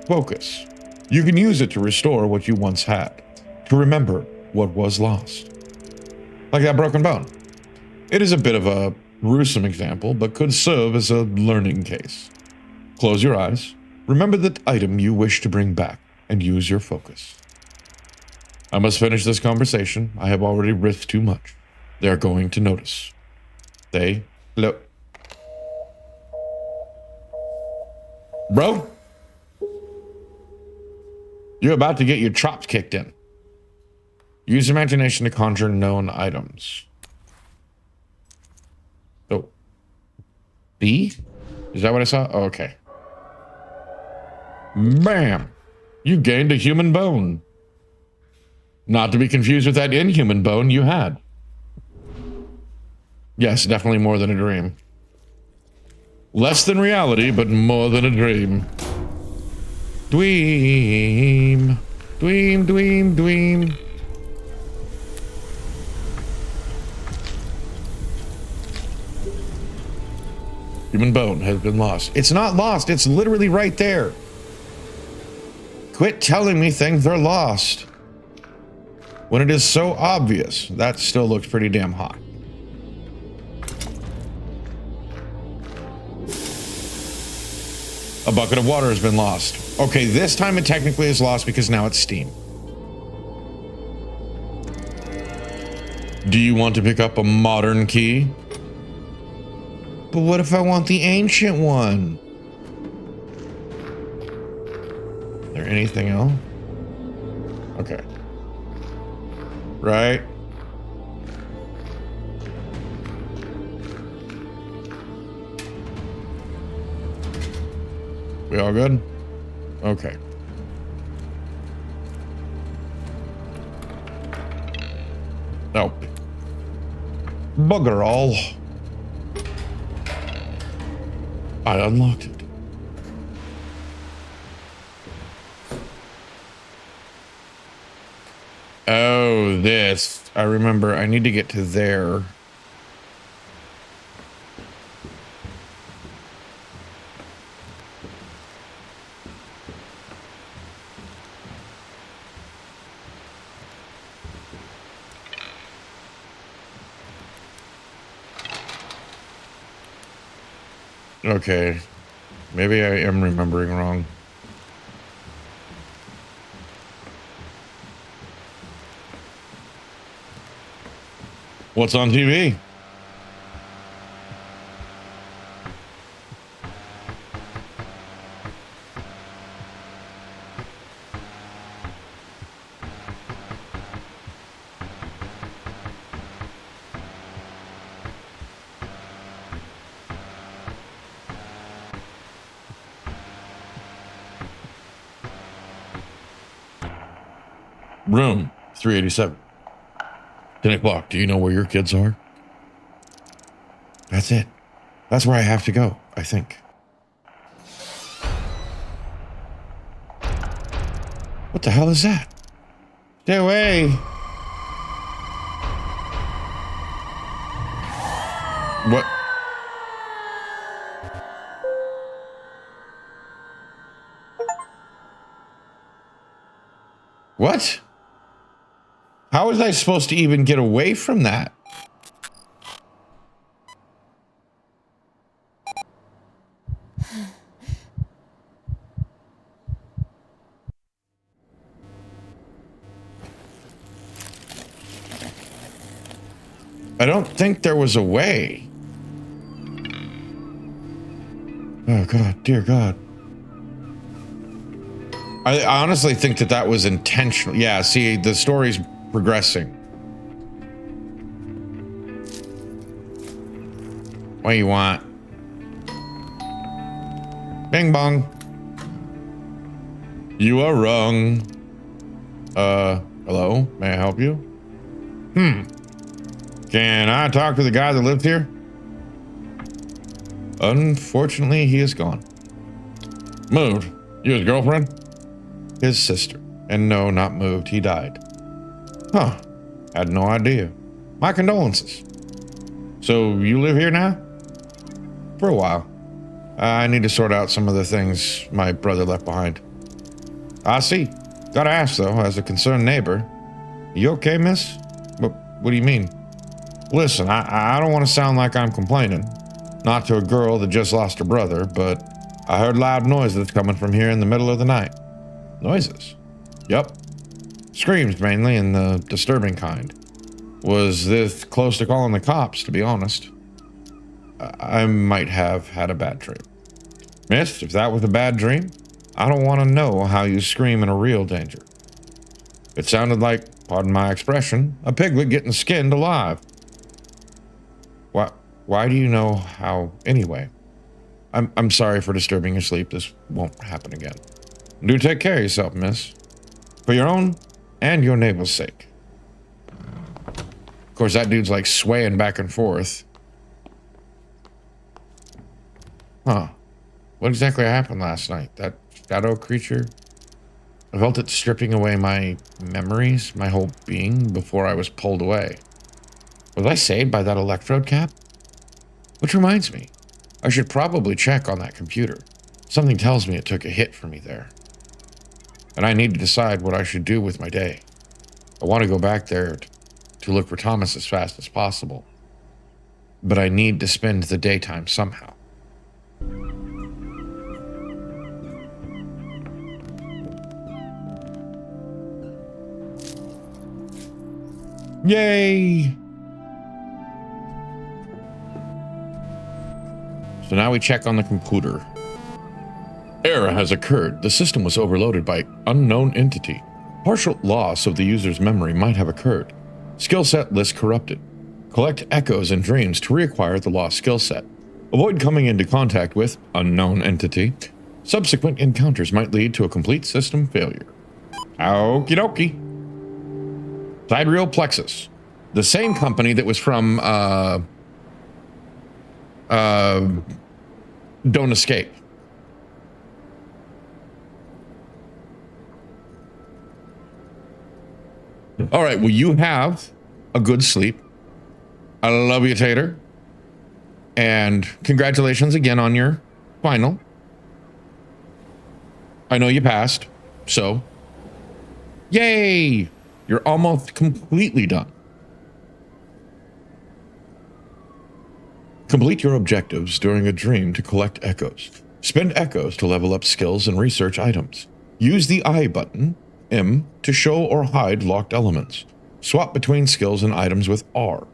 focus. You can use it to restore what you once had, to remember what was lost. Like that broken bone. It is a bit of a gruesome example, but could serve as a learning case. Close your eyes, remember the item you wish to bring back, and use your focus. I must finish this conversation. I have already risked too much. They are going to notice. Look. Bro? You're about to get your chops kicked in. Use imagination to conjure known items. Oh. B? Is that what I saw? Oh, okay. Bam! You gained a human bone. Not to be confused with that inhuman bone you had. Yes, definitely more than a dream. Less than reality, but more than a dream. Dweem. Dweem, dweem, dweem. Human bone has been lost. It's not lost. It's literally right there. Quit telling me things are lost. When it is so obvious. That still looks pretty damn hot. A bucket of water has been lost. Okay, this time it technically is lost because now it's steam. Do you want to pick up a modern key? But what if I want the ancient one? Is there anything else? Okay. Right. We all good? Okay. Oh. Bugger all. I unlocked it. Oh, this. I remember. I need to get to there. Okay. Maybe I am remembering wrong. What's on TV? Room 387. 10 o'clock. Do you know where your kids are? That's it. That's where I have to go, I think. What the hell is that? Stay away. What? What? How was I supposed to even get away from that? I don't think there was a way. Oh God, dear God. I honestly think that that was intentional. Yeah, see, the story's progressing. What do you want? Bing bong. You are wrong. Hello? May I help you? Can I talk to the guy that lived here? Unfortunately, he is gone. Moved. You his girlfriend? His sister. And no, not moved. He died. Huh. Had no idea. My condolences. So you live here now? For a while. I need to sort out some of the things my brother left behind. I see. Gotta ask though, as a concerned neighbor. You okay, miss? What do you mean? Listen, I don't want to sound like I'm complaining. Not to a girl that just lost her brother, but I heard loud noises coming from here in the middle of the night. Noises? Yup. Screams mainly, and the disturbing kind. Was this close to calling the cops, to be honest. I might have had a bad dream. Miss, if that was a bad dream, I don't want to know how you scream in a real danger. It sounded like, pardon my expression, a piglet getting skinned alive. Why do you know how anyway? I'm sorry for disturbing your sleep. This won't happen again. Do take care of yourself, miss. For your own and your neighbor's sake. Of course, that dude's like swaying back and forth. Huh. What exactly happened last night? That shadow creature? I felt it stripping away my memories, my whole being, before I was pulled away. Was I saved by that electrode cap? Which reminds me, I should probably check on that computer. Something tells me it took a hit for me there. And I need to decide what I should do with my day. I want to go back there to look for Thomas as fast as possible. But I need to spend the daytime somehow. Yay! So now we check on the computer. Error has occurred. The system was overloaded by unknown entity. Partial loss of the user's memory might have occurred. Skill set list corrupted. Collect echoes and dreams to reacquire the lost skill set. Avoid coming into contact with unknown entity. Subsequent encounters might lead to a complete system failure. Okie dokie. Sidereal Plexus. The same company that was from Don't Escape. All right, well, you have a good sleep. I love you, Tater. And congratulations again on your final. I know you passed, so yay! You're almost completely done. Complete your objectives during a dream to collect echoes. Spend echoes to level up skills and research items. Use the I button, M, to show or hide locked elements. Swap between skills and items with R.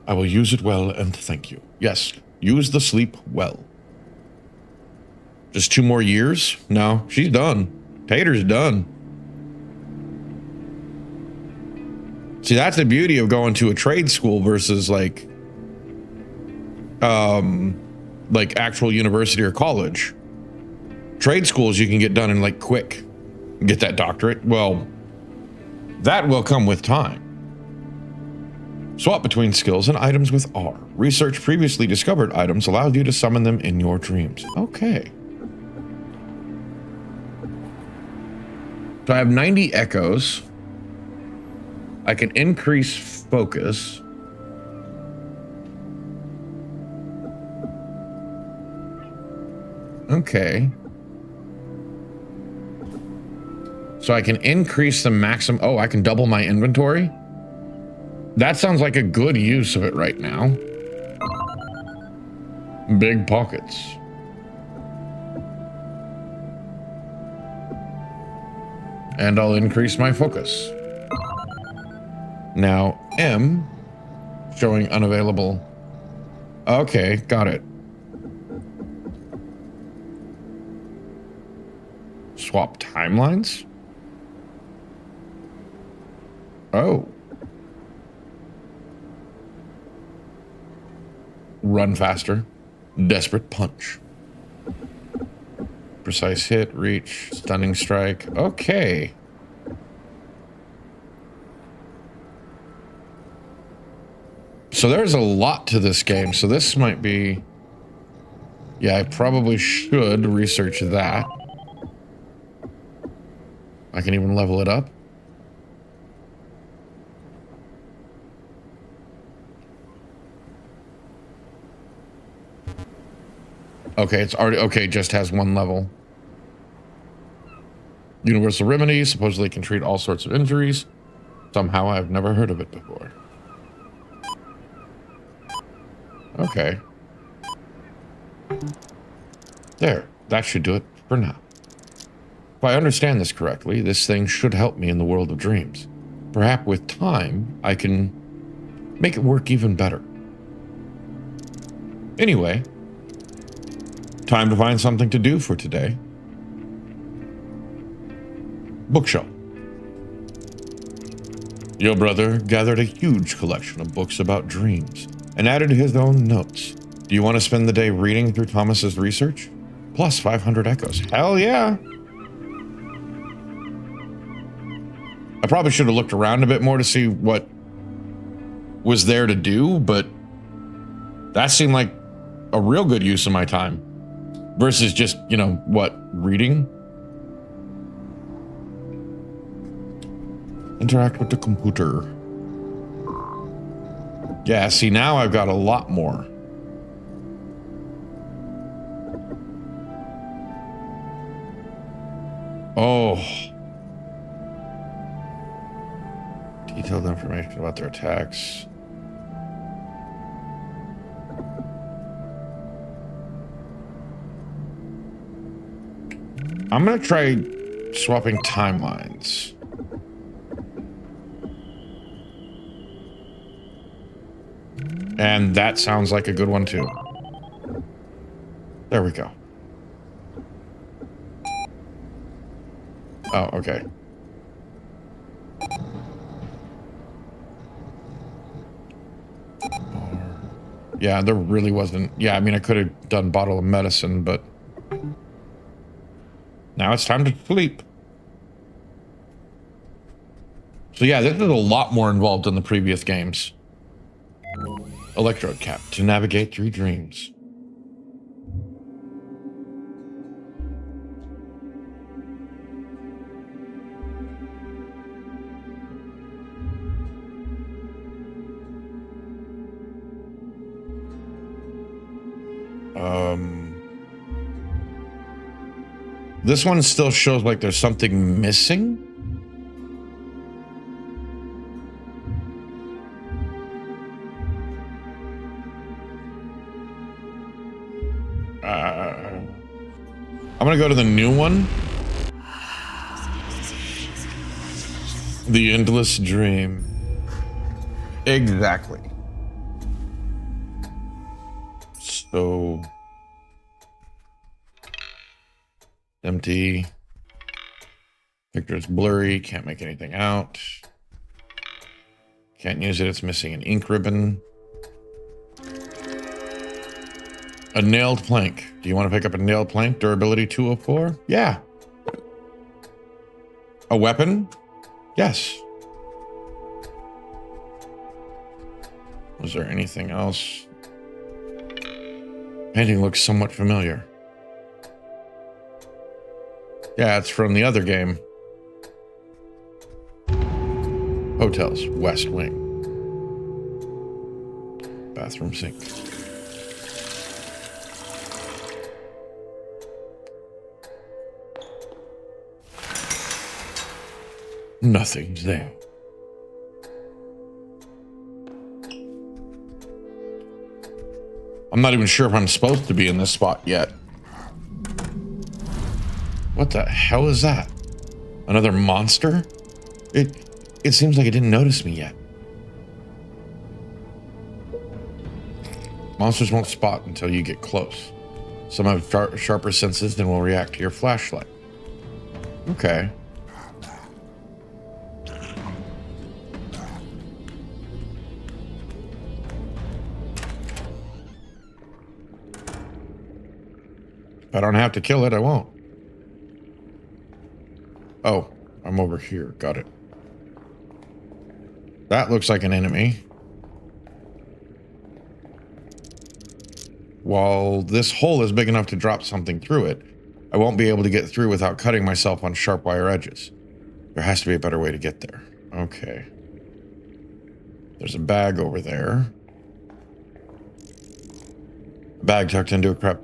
I will use it well and thank you. Yes, use the sleep well. Just 2 more years? No, she's done. Tater's done. See, that's the beauty of going to a trade school versus like actual university or college. Trade schools you can get done in like quick. Get that doctorate. Well, that will come with time. Swap between skills and items with R. Research previously discovered items allows you to summon them in your dreams. Okay. So I have 90 echoes. I can increase focus. Okay. So I can increase the maximum. Oh, I can double my inventory. That sounds like a good use of it right now. Big pockets. And I'll increase my focus. Now, M, showing unavailable. Okay, got it. Swap timelines? Oh. Run faster. Desperate punch. Precise hit, reach, stunning strike. Okay. So there's a lot to this game. So this might be... Yeah, I probably should research that. I can even level it up. Okay, it's already... Okay, just has 1 level. Universal remedy supposedly can treat all sorts of injuries. Somehow I've never heard of it before. Okay. There. That should do it for now. If I understand this correctly, this thing should help me in the world of dreams. Perhaps with time, I can make it work even better. Anyway, time to find something to do for today. Bookshelf. Your brother gathered a huge collection of books about dreams and added his own notes. Do you want to spend the day reading through Thomas's research? Plus 500 echoes. Hell yeah! I probably should have looked around a bit more to see what was there to do, but that seemed like a real good use of my time versus just, reading. Interact with the computer. Yeah, see, now I've got a lot more. Oh. Detailed information about their attacks. I'm going to try swapping timelines. And that sounds like a good one too. There we go. Oh, okay. Yeah, there really wasn't. Yeah, I mean, I could have done bottle of medicine, but now it's time to sleep. So yeah, this is a lot more involved than the previous games. Electrode cap to navigate through dreams. This one still shows like there's something missing. I'm gonna go to the new one. The Endless Dream. Exactly. So empty. Picture's blurry. Can't make anything out. Can't use it. It's missing an ink ribbon. A nailed plank. Do you want to pick up a nailed plank? Durability 204? Yeah. A weapon? Yes. Was there anything else? Painting looks somewhat familiar. Yeah, it's from the other game. Hotels, West Wing. Bathroom sink. Nothing's there. I'm not even sure if I'm supposed to be in this spot yet. What the hell is that? Another monster? It seems like it didn't notice me yet. Monsters won't spot until you get close. Some have sharper senses and will react to your flashlight. Okay. If I don't have to kill it, I won't. Oh, I'm over here. Got it. That looks like an enemy. While this hole is big enough to drop something through it, I won't be able to get through without cutting myself on sharp wire edges. There has to be a better way to get there. Okay. There's a bag over there. A bag tucked into a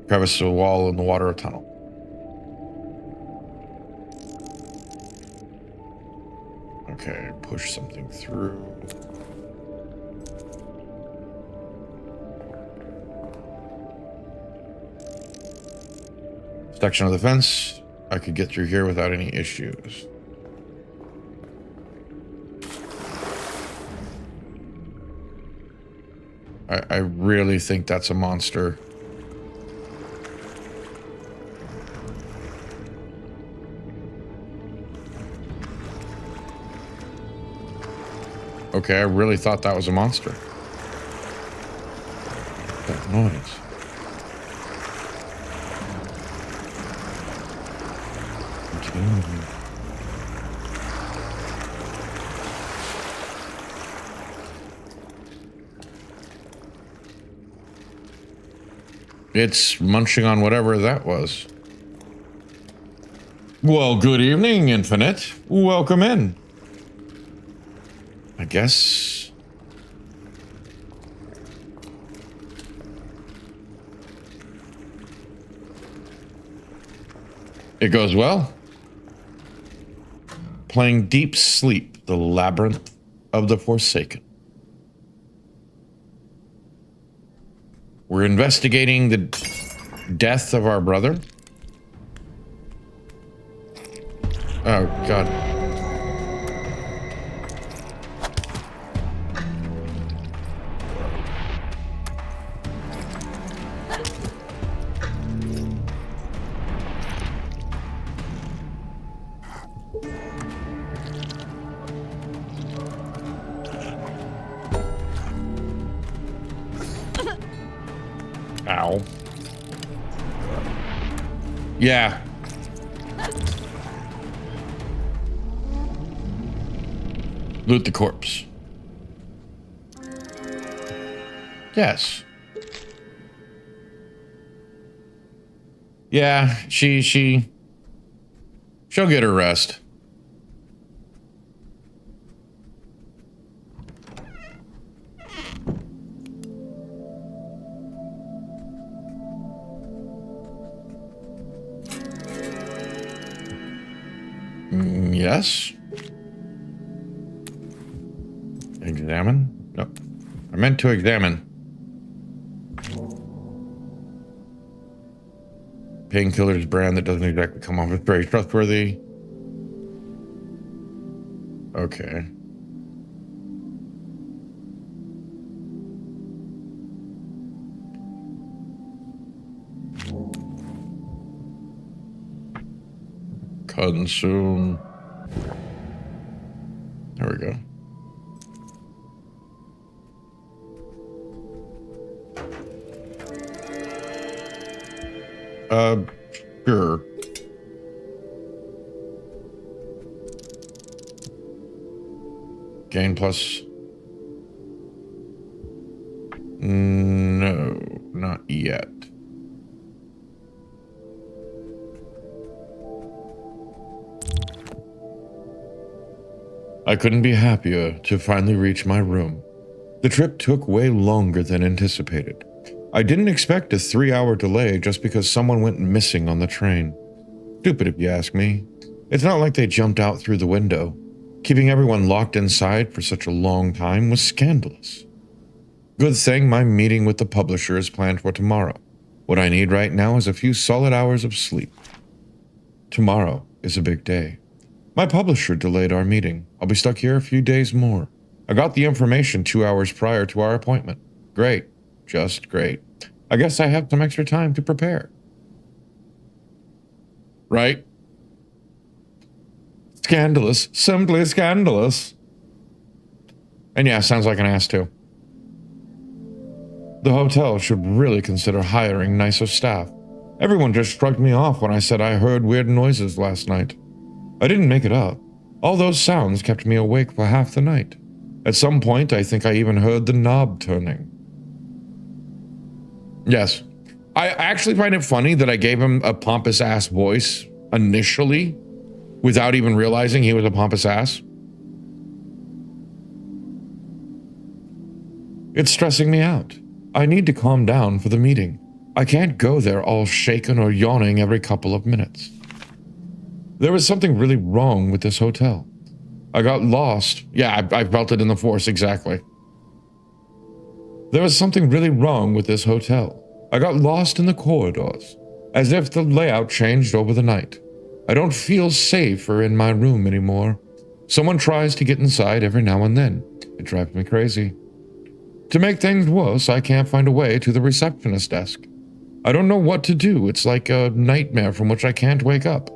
crevice of the wall in the water tunnel. Okay, push something through. Section of the fence. I could get through here without any issues. I really think that's a monster. Okay, I really thought that was a monster. That noise. It's munching on whatever that was. Well, good evening, Infinite. Welcome in. I guess. It goes well. Playing Deep Sleep, the Labyrinth of the Forsaken. We're investigating the death of our brother. Oh, God. Ow. Yeah. Loot the corpse. Yes. Yeah, she'll get her rest. Yes. Examine? No. I meant to examine. Painkiller's brand that doesn't exactly come off as very trustworthy. Okay. Consume. There we go. Sure. Gain plus. No, not yet. I couldn't be happier to finally reach my room. The trip took way longer than anticipated. I didn't expect a 3-hour delay just because someone went missing on the train. Stupid if you ask me. It's not like they jumped out through the window. Keeping everyone locked inside for such a long time was scandalous. Good thing my meeting with the publisher is planned for tomorrow. What I need right now is a few solid hours of sleep. Tomorrow is a big day. My publisher delayed our meeting. I'll be stuck here a few days more. I got the information 2 hours prior to our appointment. Great. Just great. I guess I have some extra time to prepare. Right? Scandalous. Simply scandalous. And yeah, sounds like an ass too. The hotel should really consider hiring nicer staff. Everyone just shrugged me off when I said I heard weird noises last night. I didn't make it up. All those sounds kept me awake for half the night. At some point, I think I even heard the knob turning. Yes. I actually find it funny that I gave him a pompous ass voice initially without even realizing he was a pompous ass. It's stressing me out. I need to calm down for the meeting. I can't go there all shaken or yawning every couple of minutes. There is something really wrong with this hotel. I got lost. Yeah, I felt it in the force, exactly. There was something really wrong with this hotel. I got lost in the corridors, as if the layout changed over the night. I don't feel safer in my room anymore. Someone tries to get inside every now and then. It drives me crazy. To make things worse, I can't find a way to the receptionist desk. I don't know what to do. It's like a nightmare from which I can't wake up.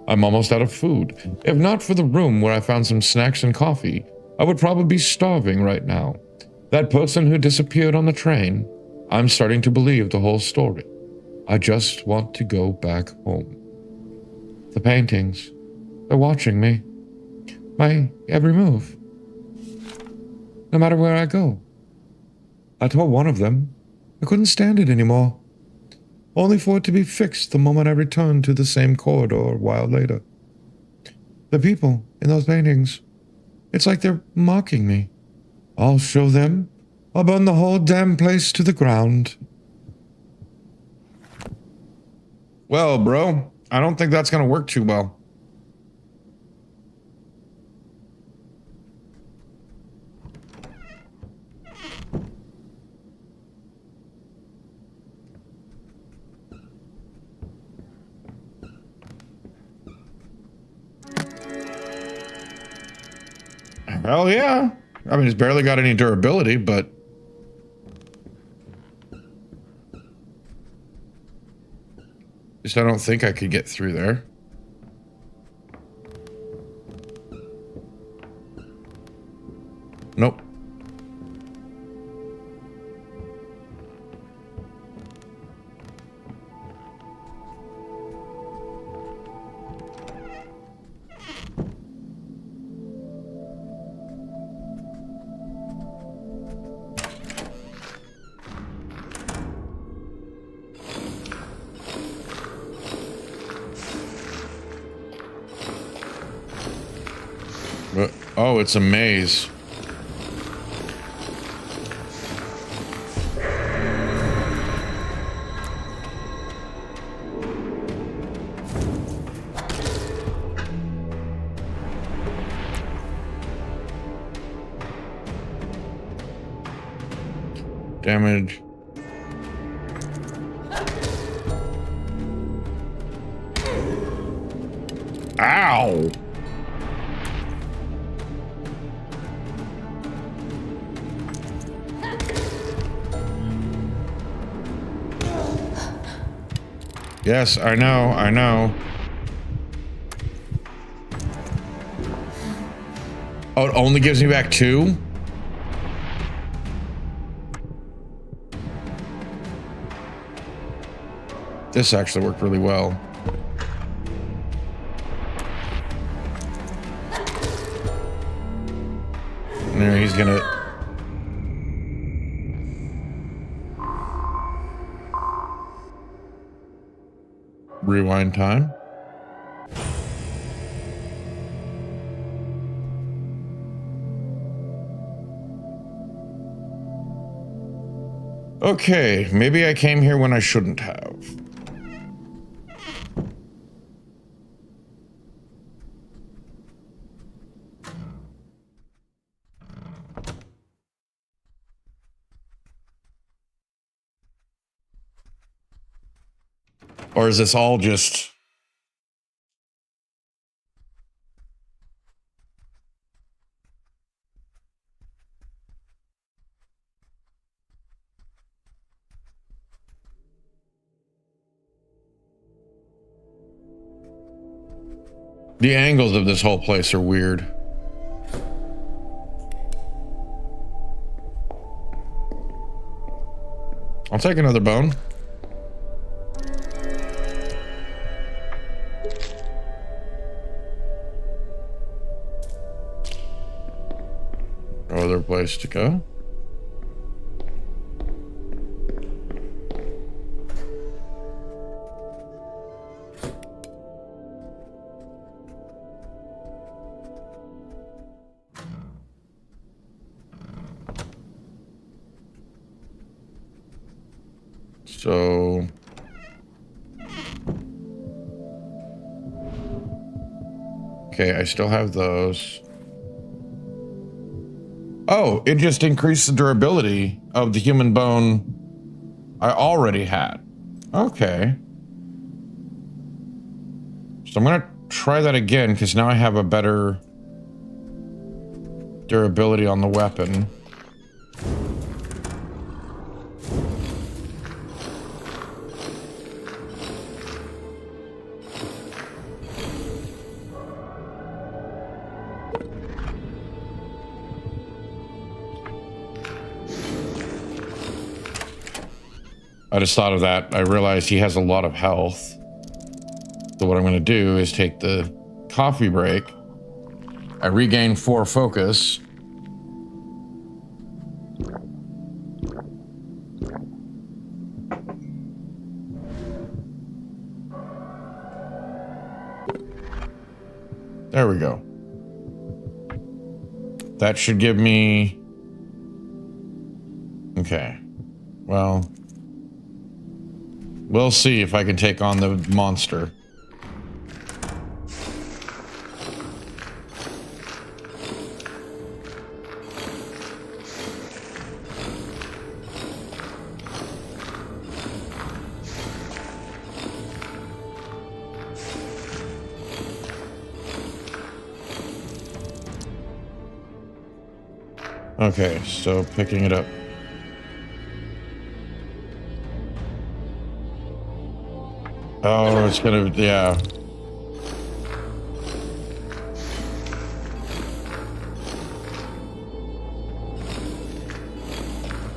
I'm almost out of food. If not for the room where I found some snacks and coffee, I would probably be starving right now. That person who disappeared on the train, I'm starting to believe the whole story. I just want to go back home. The paintings, they're watching me. My every move. No matter where I go. I told one of them I couldn't stand it anymore, only for it to be fixed the moment I returned to the same corridor a while later. The people in those paintings, it's like they're mocking me. I'll show them. I'll burn the whole damn place to the ground. Well, bro, I don't think that's gonna work too well. Hell yeah. I mean, it's barely got any durability, but... Just I don't think I could get through there. Nope. Oh, it's a maze. Damage. Ow! Yes, I know, I know. Oh, it only gives me back 2? This actually worked really well. There, he's gonna... Rewind time. Okay, maybe I came here when I shouldn't have. Or is this all just... The angles of this whole place are weird. I'll take another bone. No other place to go. So... Okay, I still have those. Oh, it just increased the durability of the human bone I already had. Okay. So I'm gonna try that again, because now I have a better durability on the weapon. I just thought of that. I realized he has a lot of health. So what I'm going to do is take the coffee break. I regain 4 focus. There we go. That should give me... Okay. Well... We'll see if I can take on the monster. Okay, so picking it up. Oh, it's gonna, yeah.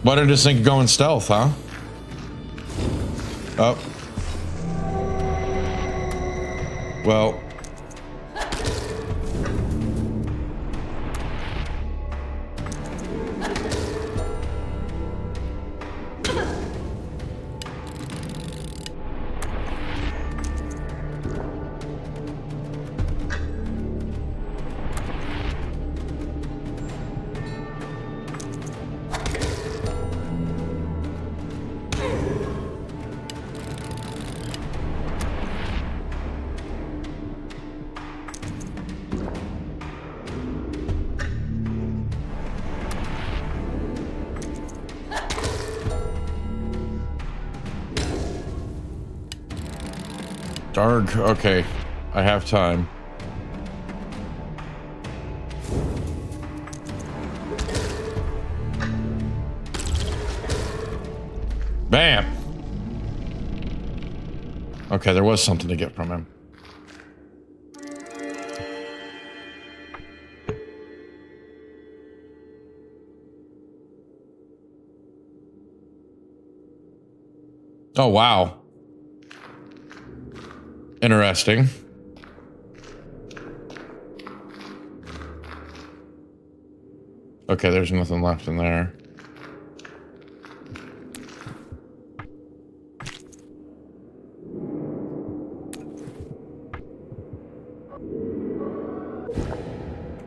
Why did this thing go in stealth, huh? Oh. Well. Dark. Okay, I have time. Bam! Okay, there was something to get from him. Oh, wow. Interesting. Okay, there's nothing left in there.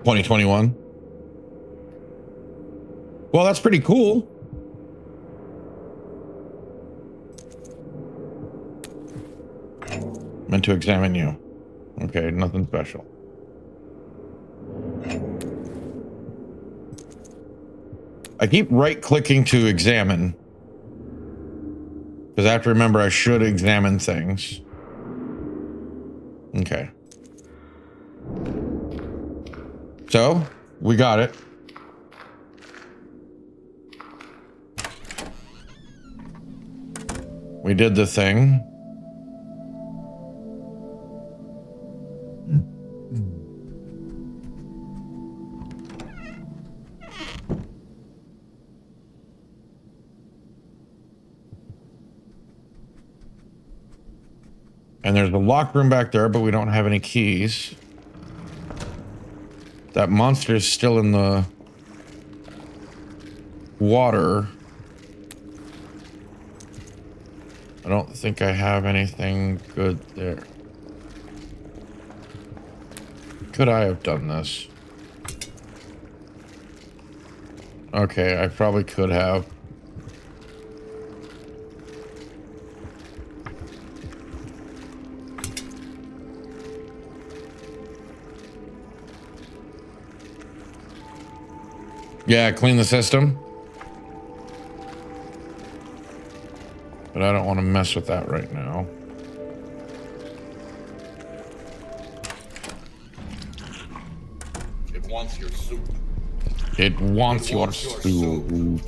$2021. Well, that's pretty cool. Meant to examine you. Okay, nothing special. I keep right-clicking to examine. Because I have to remember I should examine things. Okay. So, we got it. We did the thing. And there's a locked room back there, but we don't have any keys. That monster is still in the water. I don't think I have anything good there. Could I have done this? Okay, I probably could have. Yeah, clean the system. But I don't want to mess with that right now. It wants your soup. It wants your soup.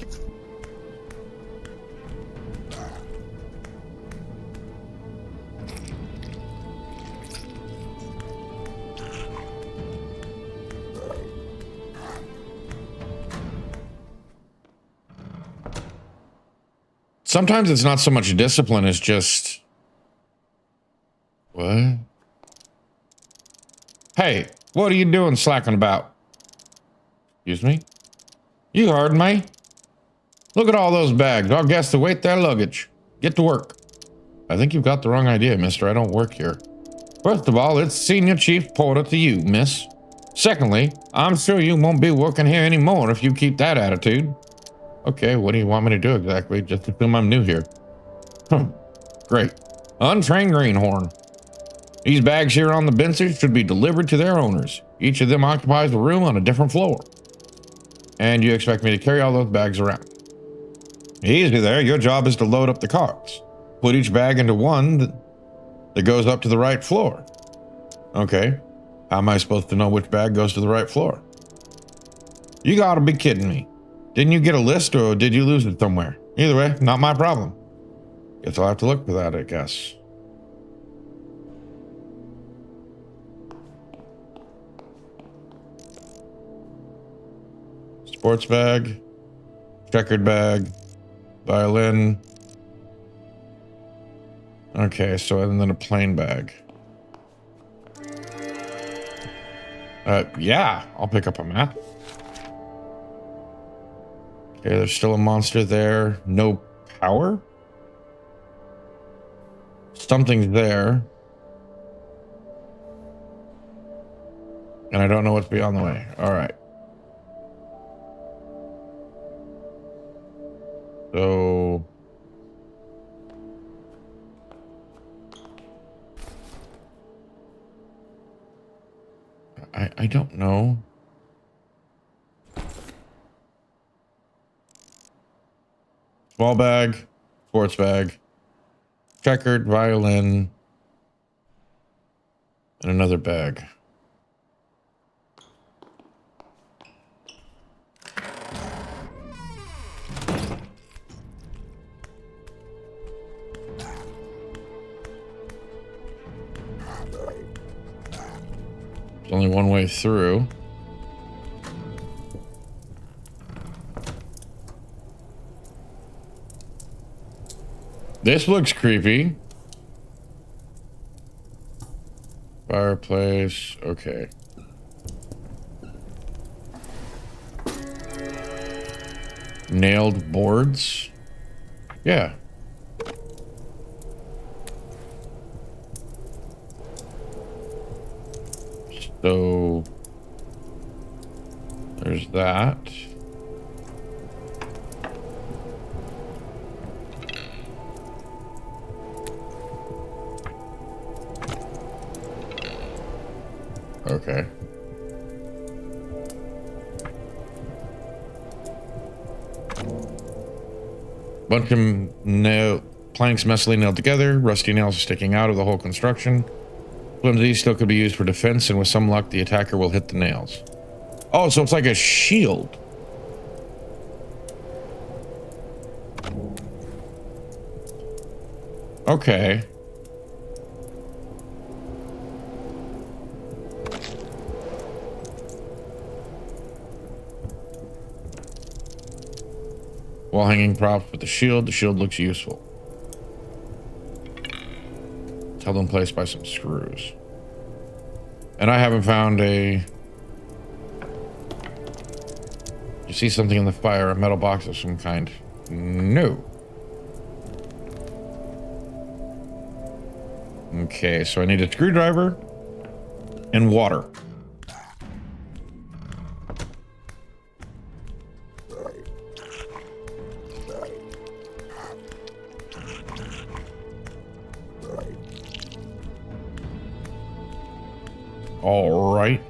Sometimes it's not so much discipline as just... What? Hey, what are you doing slacking about? Excuse me? You heard me. Look at all those bags. I'll guess the weight their luggage. Get to work. I think you've got the wrong idea, mister. I don't work here. First of all, it's senior chief porter to you, miss. Secondly, I'm sure you won't be working here anymore if you keep that attitude. Okay, what do you want me to do exactly? Just assume I'm new here. Great. Untrained greenhorn. These bags here on the benches should be delivered to their owners. Each of them occupies a room on a different floor. And you expect me to carry all those bags around? Easy there. Your job is to load up the carts. Put each bag into one that goes up to the right floor. Okay. How am I supposed to know which bag goes to the right floor? You gotta be kidding me. Didn't you get a list or did you lose it somewhere? Either way, not my problem. Guess I'll have to look for that, I guess. Sports bag, checkered bag, violin. Okay, so and then a plain bag. Yeah, I'll pick up a map. Okay, there's still a monster there. No power? Something's there. And I don't know what's beyond the way. All right. So... I don't know. Small bag, sports bag, checkered, violin, and another bag. There's only one way through. This looks creepy. Fireplace. Okay. Nailed boards. Yeah. So there's that. Okay. Bunch of planks messily nailed together. Rusty nails are sticking out of the whole construction. Flimsy still could be used for defense, and with some luck, the attacker will hit the nails. Oh, so it's like a shield. Okay. Wall hanging props with the shield. The shield looks useful. It's held in place by some screws. And I haven't found a... You see something in the fire, a metal box of some kind? No. Okay, so I need a screwdriver and water. All right.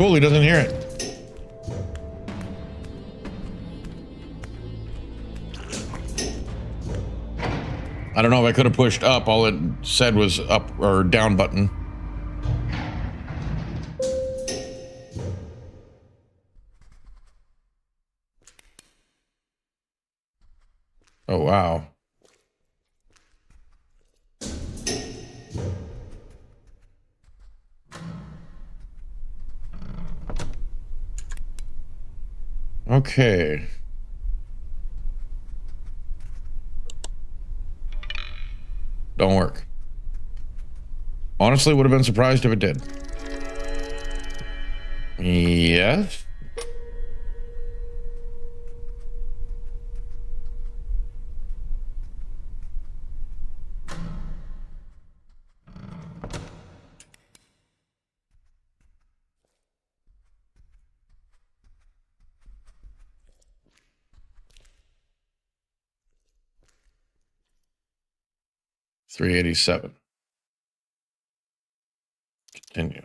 Cool, he doesn't hear it. I don't know if I could have pushed up. All it said was up or down button. Oh, wow. Okay. Don't work. Honestly, would have been surprised if it did. Yes. $387. Continue.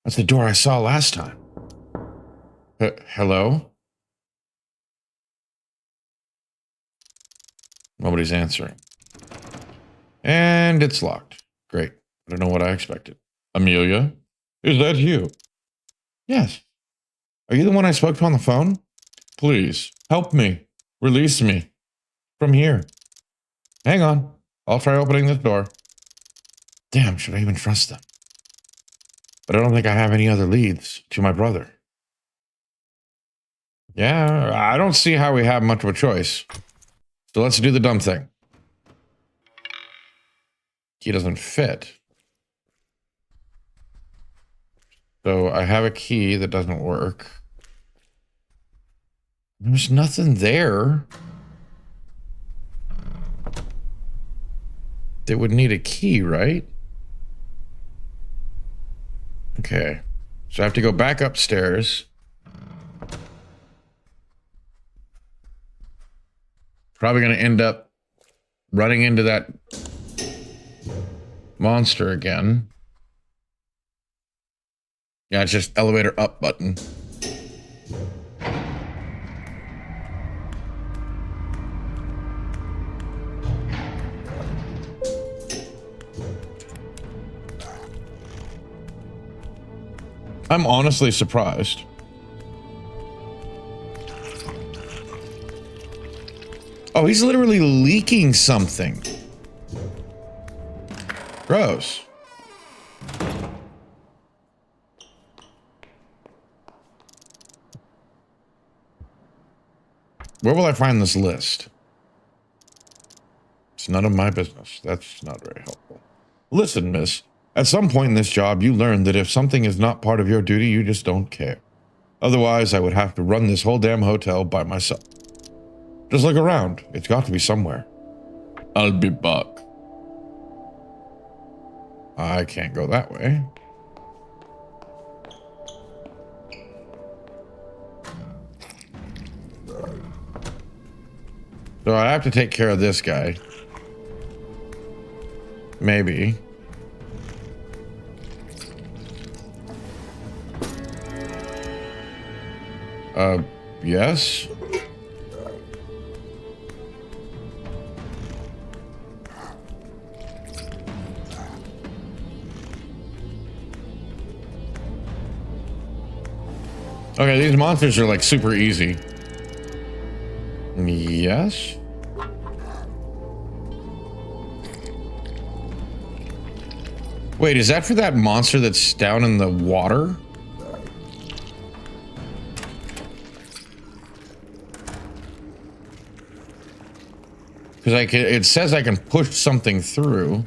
That's the door I saw last time. Hello? Nobody's answering. And it's locked. Great. I don't know what I expected. Amelia? Is that you? Yes. Are you the one I spoke to on the phone? Please, help me. Release me. From here. Hang on. I'll try opening this door. Damn, should I even trust them? But I don't think I have any other leads to my brother. Yeah, I don't see how we have much of a choice. So let's do the dumb thing. Key doesn't fit. So I have a key that doesn't work. There's nothing there. They would need a key, right? Okay. So I have to go back upstairs. Probably going to end up running into that monster again. Yeah, it's just elevator up button. I'm honestly surprised. Oh, he's literally leaking something. Gross. Where will I find this list? It's none of my business. That's not very helpful. Listen, miss. At some point in this job, you learn that if something is not part of your duty, you just don't care. Otherwise, I would have to run this whole damn hotel by myself. Just look around. It's got to be somewhere. I'll be back. I can't go that way. So I have to take care of this guy. Maybe. Yes. Okay, these monsters are like super easy. Yes. Wait, is that for that monster that's down in the water? Because it says I can push something through.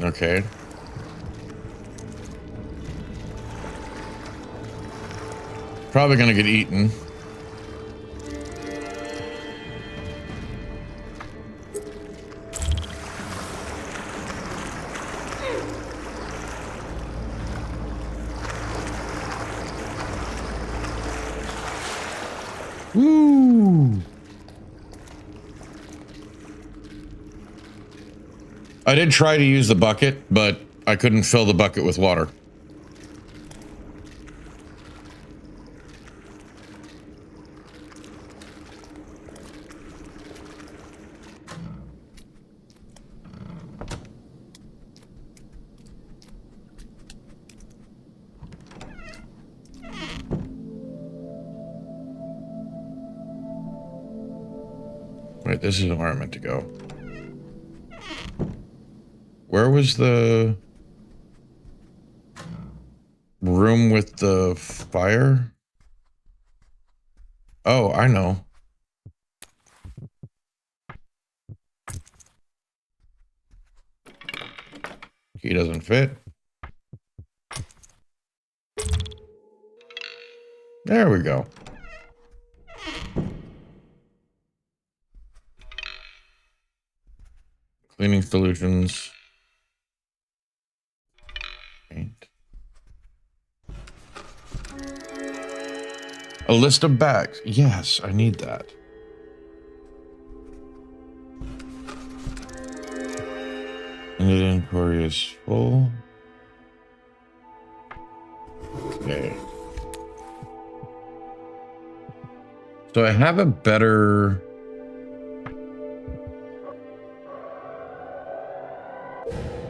Okay. Probably gonna get eaten. Woo! I did try to use the bucket, but I couldn't fill the bucket with water. Wait, this isn't where I meant to go. Where was the room with the fire? Oh, I know. Key doesn't fit. There we go. Cleaning solutions. Paint. A list of bags. Yes, I need that. And the inquiry is full. Okay. So I have a better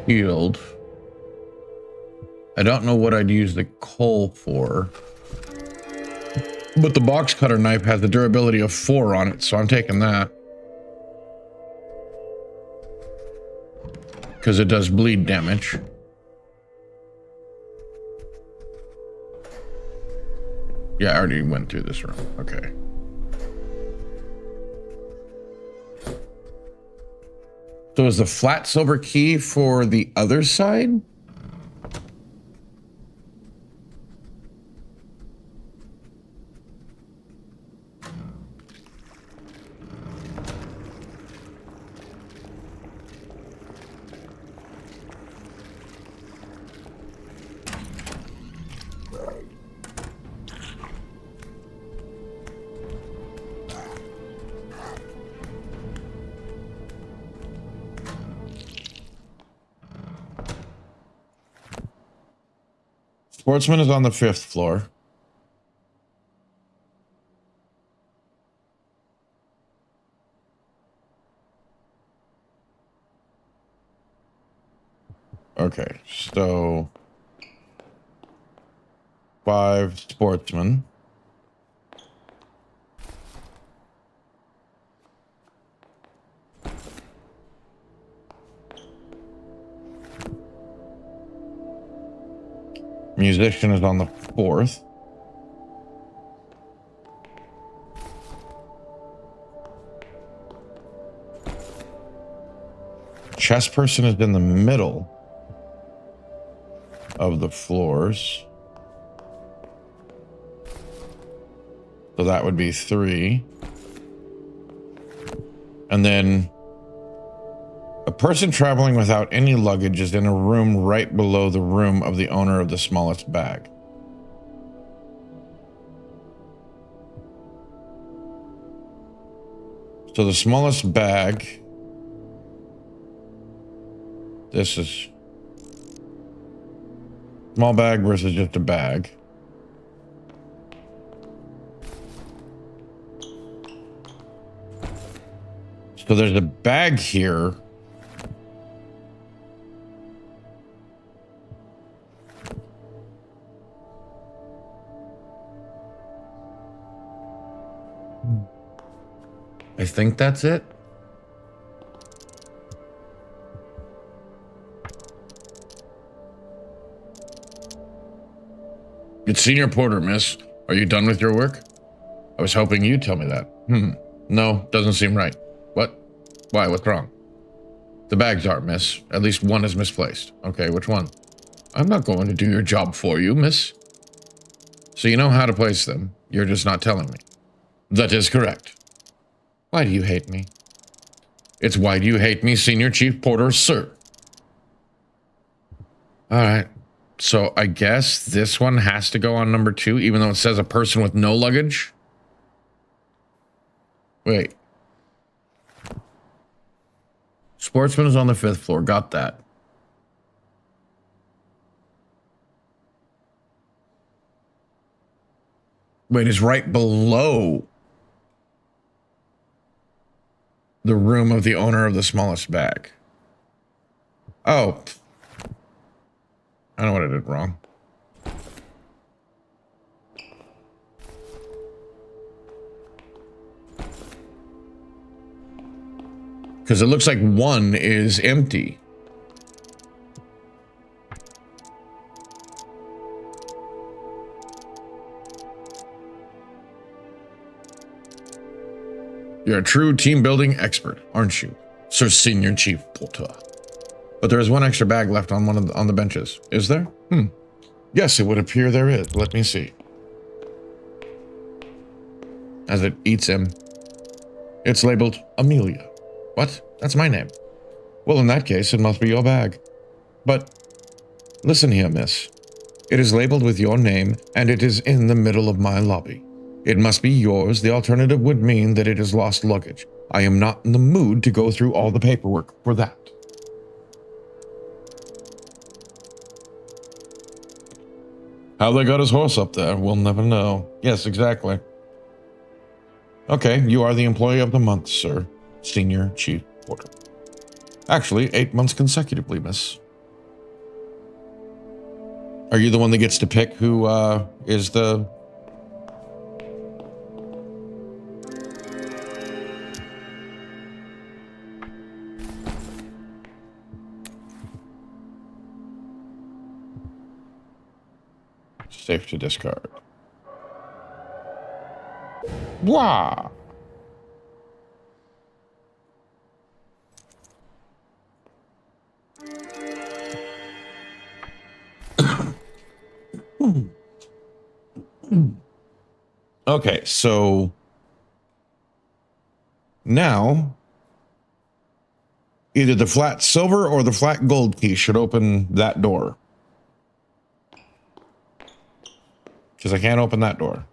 shield. I don't know what I'd use the coal for. But the box cutter knife has the durability of 4 on it, so I'm taking that. Because it does bleed damage. Yeah, I already went through this room. Okay. So is the flat silver key for the other side? Sportsman is on the 5th floor. Okay, so 5 sportsmen. Musician is on the 4th. Chess person is in the middle of the floors. So that would be 3. And then a person traveling without any luggage is in a room right below the room of the owner of the smallest bag. So the smallest bag, this is small bag versus just a bag. So there's a bag here. I think that's it. It's Senior Porter, miss. Are you done with your work? I was hoping you'd tell me that. No, doesn't seem right. What? Why? What's wrong? The bags are, miss. At least one is misplaced. Okay, which one? I'm not going to do your job for you, miss. So you know how to place them. You're just not telling me. That is correct. Why do you hate me? It's why do you hate me, Senior Chief Porter, sir? All right. So I guess this one has to go on number 2, even though it says a person with no luggage. Wait. Sportsman is on the 5th floor. Got that. Wait, it's right below the room of the owner of the smallest bag. Oh. I know what I did wrong. Because it looks like one is empty. You're a true team building expert, aren't you, Sir Senior Chief Porter? But there is one extra bag left on on the benches. Is there? Yes, it would appear there is. Let me see. As it eats him. It's labeled Amelia. What? That's my name. Well, in that case, it must be your bag. But listen here, miss. It is labeled with your name, and it is in the middle of my lobby. It must be yours. The alternative would mean that it is lost luggage. I am not in the mood to go through all the paperwork for that. How they got his horse up there, we'll never know. Yes, exactly. Okay, you are the employee of the month, sir. Senior Chief Porter. Actually, 8 months consecutively, miss. Are you the one that gets to pick who is the... Safe to discard. Wow. Okay, so now either the flat silver or the flat gold key should open that door. Because I can't open that door.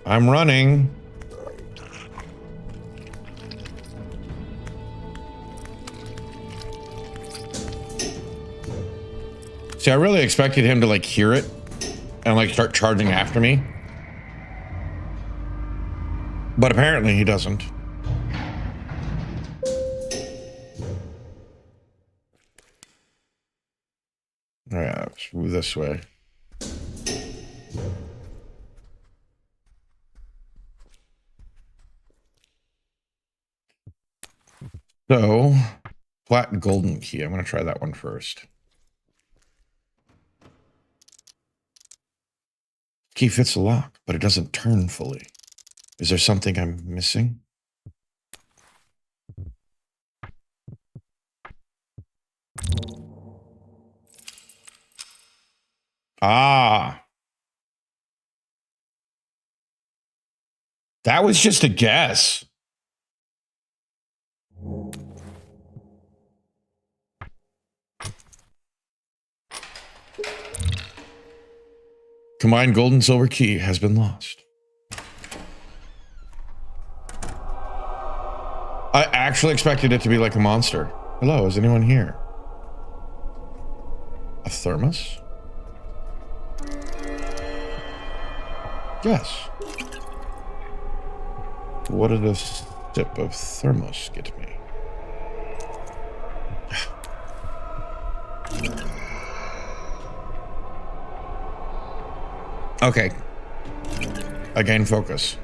I'm running. See, I really expected him to like hear it and like start charging after me. But apparently he doesn't. Yeah, let's move this way. So, flat golden key. I'm going to try that one first. Key fits the lock, but it doesn't turn fully. Is there something I'm missing? Ah. That was just a guess. Combined gold and silver key has been lost. I actually expected it to be like a monster. Hello, is anyone here? A thermos? Yes. What did a sip of thermos get me? Okay. Again, focus.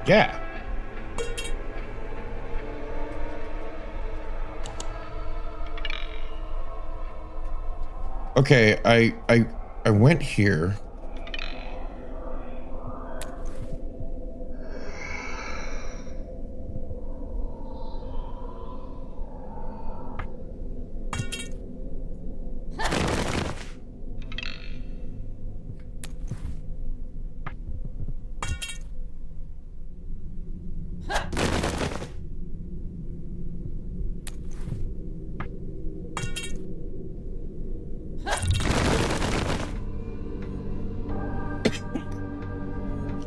Yeah. Okay, I went here.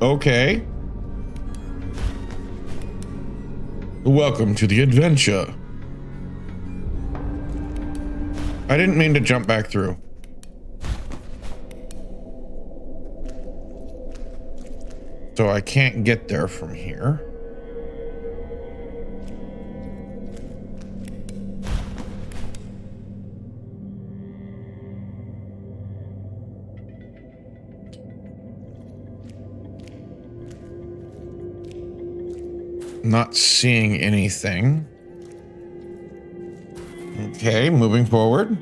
Okay. Welcome to the adventure. I didn't mean to jump back through. So I can't get there from here. Not seeing anything. Okay, moving forward.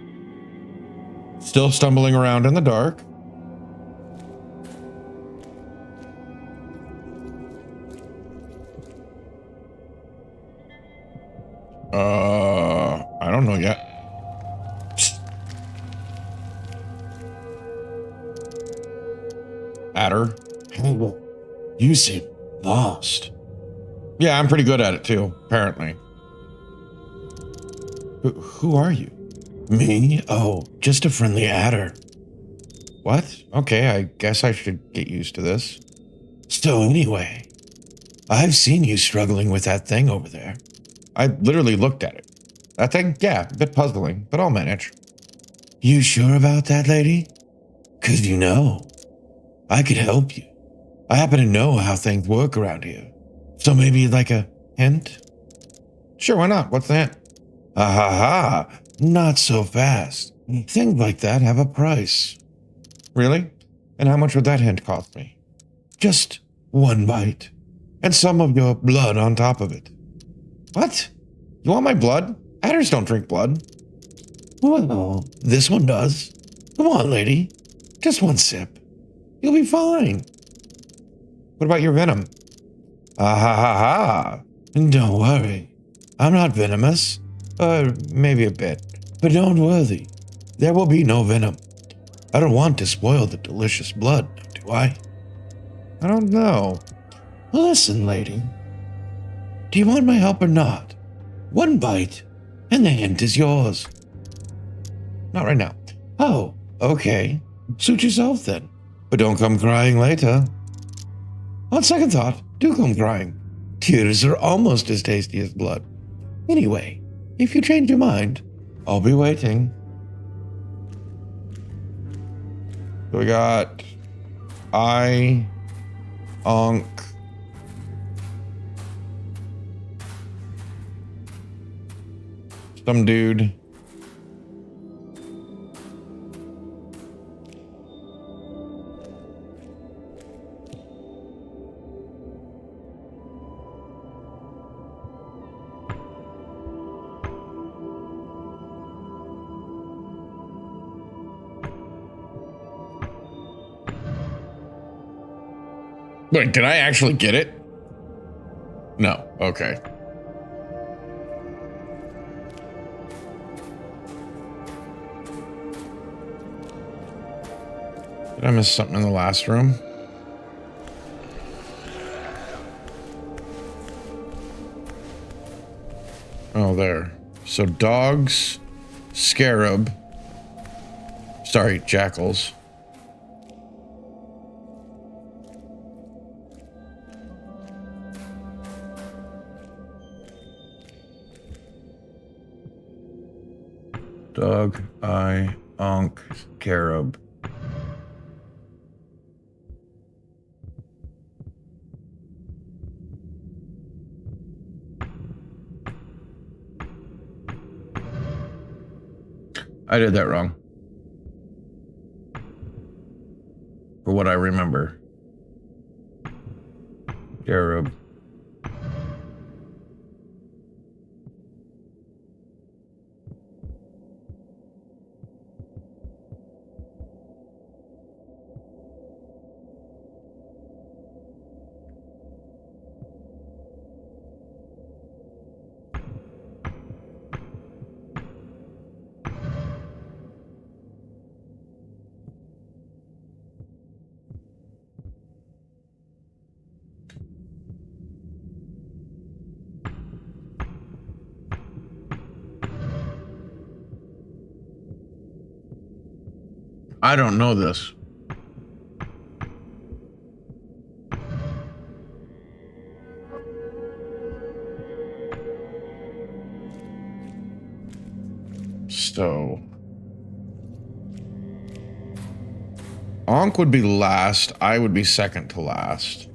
Still stumbling around in the dark. I don't know yet. Psst. Adder. Hey, you seem lost. Yeah, I'm pretty good at it too, apparently. Who are you? Me? Oh, just a friendly adder. What? Okay, I guess I should get used to this. So anyway, I've seen you struggling with that thing over there. I literally looked at it. That thing? Yeah, a bit puzzling, but I'll manage. You sure about that, lady? 'Cause I could help you. I happen to know how things work around here. So maybe you'd like a hint? Sure, why not? What's that? Ah ha ha, not so fast. Things like that have a price. Really? And how much would that hint cost me? Just one bite. And some of your blood on top of it. What? You want my blood? Adders don't drink blood. Well, this one does. Come on, lady. Just one sip. You'll be fine. What about your venom? Ah ha ha ha. Don't worry. I'm not venomous. Maybe a bit. But don't worry. There will be no venom. I don't want to spoil the delicious blood, do I? I don't know. Listen, lady. Do you want my help or not? One bite, and the hint is yours. Not right now. Oh, okay. Suit yourself then. But don't come crying later. On second thought, do come crying. Tears are almost as tasty as blood. Anyway, if you change your mind, I'll be waiting. So we got Onk. Some dude. Wait, did I actually get it? No. Okay. Did I miss something in the last room? Oh, there. So dogs, scarab. Sorry, jackals. Dog, eye, onk, scarab. I did that wrong. For what I remember. Scarab. I don't know this. So Ankh would be last. I would be second to last.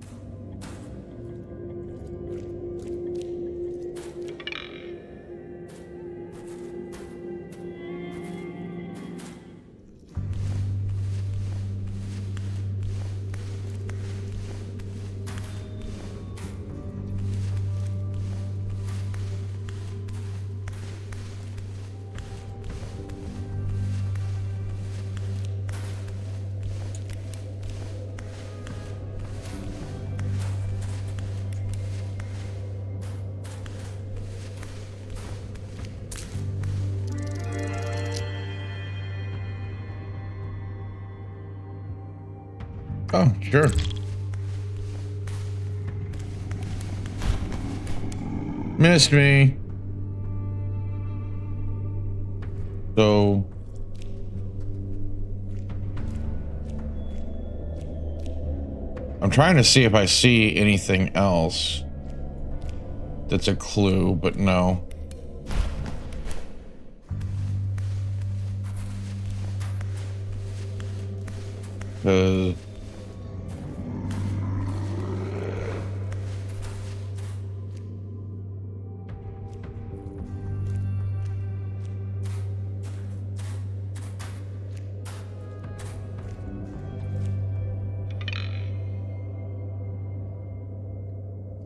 Oh, sure. Missed me. So I'm trying to see if I see anything else that's a clue, but no.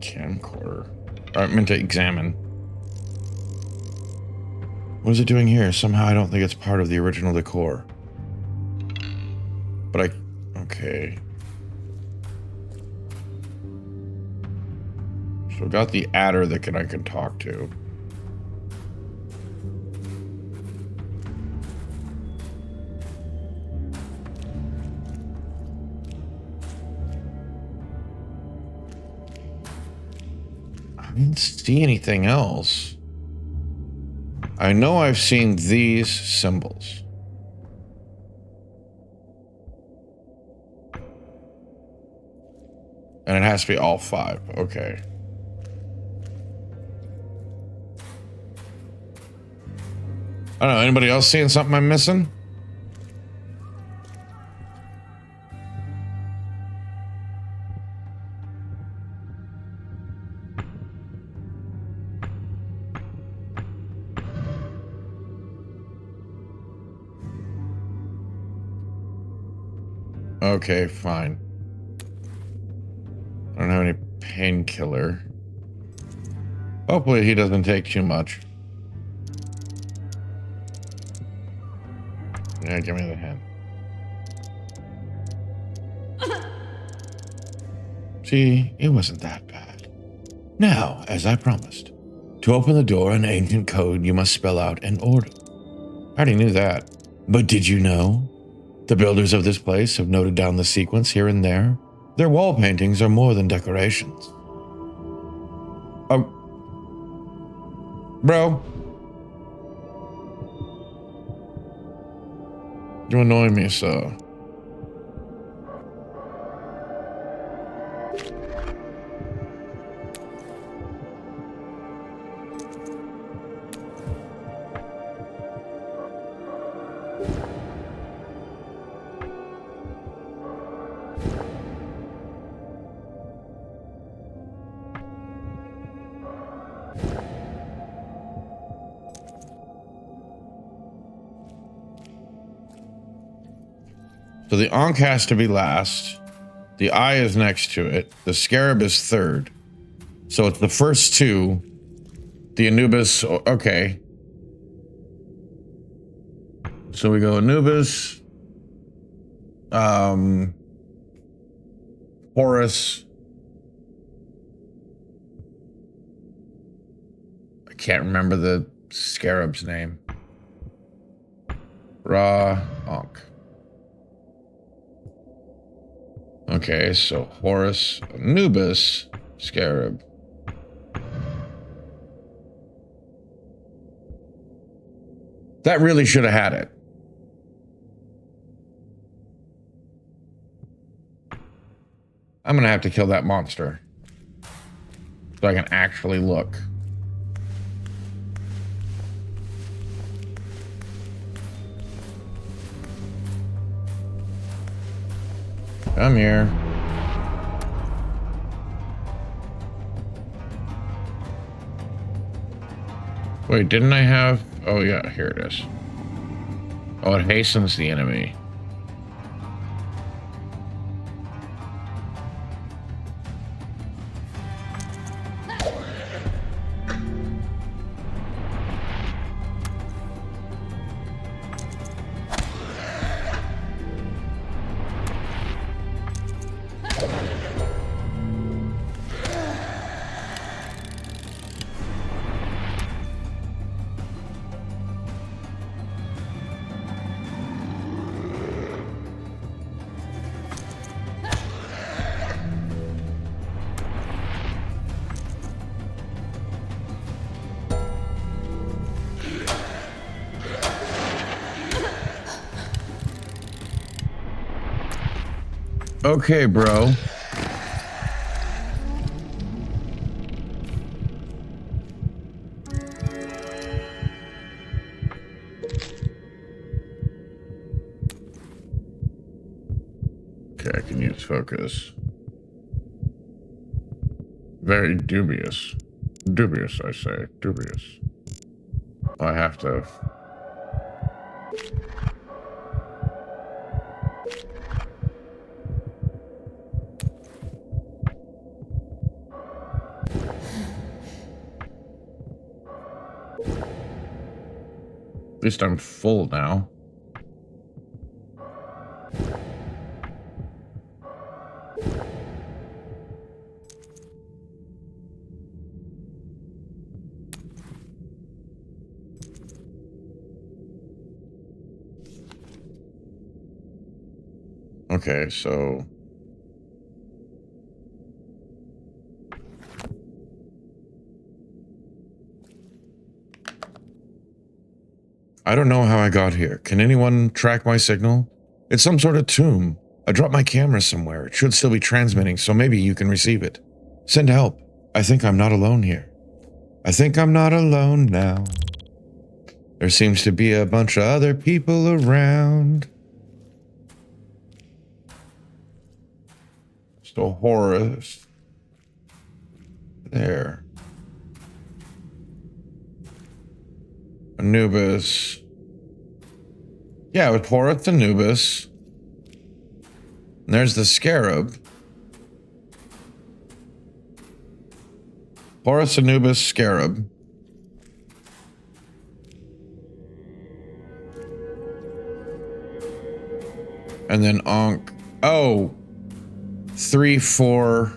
Camcorder. I meant to examine. What is it doing here? Somehow I don't think it's part of the original decor. But okay. So I got the adder that I can talk to. I didn't see anything else. I know I've seen these symbols. And it has to be all 5. Okay. I don't know. Anybody else seeing something I'm missing? Okay, fine. I don't have any painkiller. Hopefully he doesn't take too much. Yeah, give me the hand. See, it wasn't that bad. Now, as I promised, to open the door in ancient code, you must spell out an order. I already knew that. But did you know? The builders of this place have noted down the sequence here and there. Their wall paintings are more than decorations. Bro. You annoy me, so. So the Ankh has to be last. The eye is next to it. The scarab is third. So it's the first 2. The Anubis, okay. So we go Anubis. Horus. I can't remember the scarab's name. Ra, Ankh. Okay, so Horus, Anubis, Scarab. That really should have had it. I'm gonna have to kill that monster so I can actually look. Come here. Wait, didn't I have... Oh, yeah, here it is. Oh, it hastens the enemy. Okay, bro. Okay, I can use focus. Very dubious. Dubious, I say. Dubious. I have to... At least I'm full now. Okay, so... I don't know how I got here. Can anyone track my signal? It's some sort of tomb. I dropped my camera somewhere. It should still be transmitting, so maybe you can receive it. Send help. I think I'm not alone here. I think I'm not alone now. There seems to be a bunch of other people around. Still Horus. There. Anubis. Yeah, with Horus, Anubis. And there's the Scarab. Horus, Anubis, Scarab. And then Ankh. Oh. 3, 4.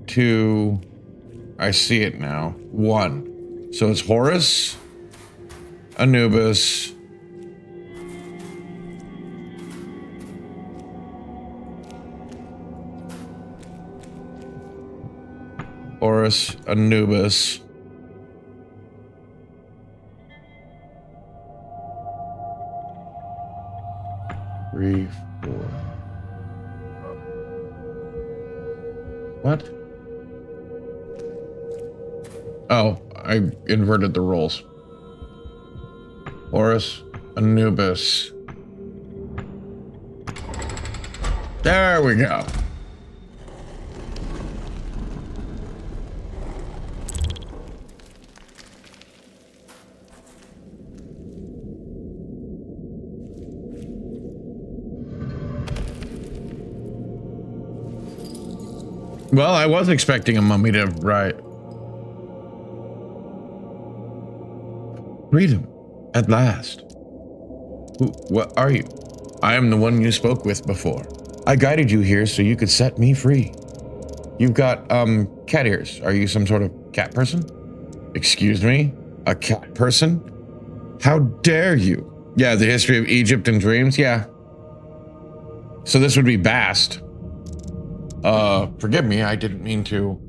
Two. I see it now. 1. So it's Horus, Anubis, Horus, Anubis, three, 4. What? Oh, I inverted the roles. Horus, Anubis. There we go. Well, I was expecting a mummy to write. Freedom, at last. What are you? I am the one you spoke with before. I guided you here so you could set me free. You've got, cat ears. Are you some sort of cat person? Excuse me? A cat person? How dare you? Yeah, the history of Egypt and dreams, yeah. So this would be Bast. Forgive me, I didn't mean to.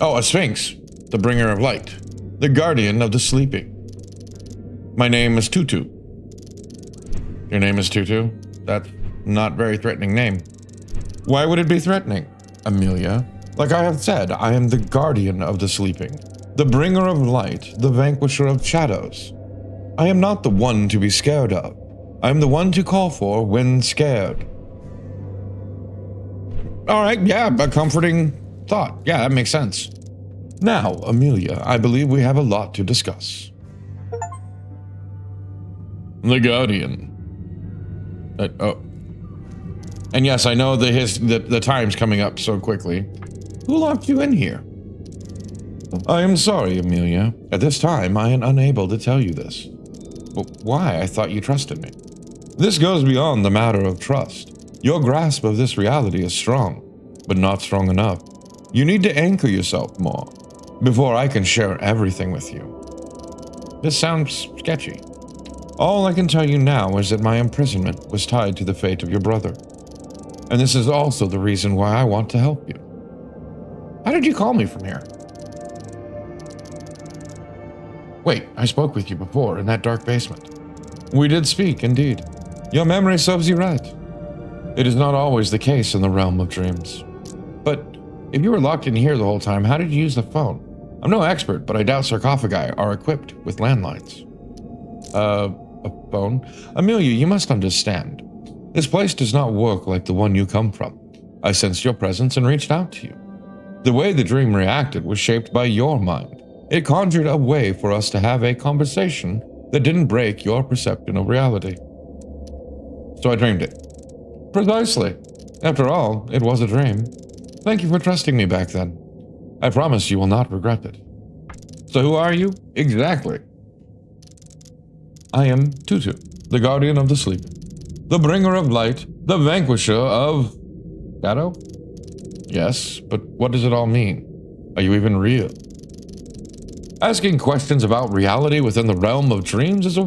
Oh, a Sphinx, the bringer of light, the guardian of the sleeping. My name is Tutu. Your name is Tutu? That's not very threatening name. Why would it be threatening? Amelia, like I have said, I am the guardian of the sleeping. the bringer of light, the vanquisher of shadows. I am not the one to be scared of. I am the one to call for when scared. All right, yeah, a comforting thought. Yeah, that makes sense. Now, Amelia, I believe we have a lot to discuss. The Guardian. And yes, I know the time's coming up so quickly. Who locked you in here? I am sorry, Amelia. At this time, I am unable to tell you this. But why? I thought you trusted me. This goes beyond the matter of trust. Your grasp of this reality is strong, but not strong enough. You need to anchor yourself more before I can share everything with you. This sounds sketchy. All I can tell you now is that my imprisonment was tied to the fate of your brother. And this is also the reason why I want to help you. How did you call me from here? Wait, I spoke with you before in that dark basement. We did speak, indeed. Your memory serves you right. It is not always the case in the realm of dreams. But if you were locked in here the whole time, how did you use the phone? I'm no expert, but I doubt sarcophagi are equipped with landlines. A phone? Amelia, you must understand. This place does not work like the one you come from. I sensed your presence and reached out to you. The way the dream reacted was shaped by your mind. It conjured a way for us to have a conversation that didn't break your perception of reality. So I dreamed it. Precisely. After all, it was a dream. Thank you for trusting me back then. I promise you will not regret it. So who are you? Exactly. I am Tutu, the guardian of the sleep, the bringer of light, the vanquisher of shadow? Yes, but what does it all mean? Are you even real? Asking questions about reality within the realm of dreams is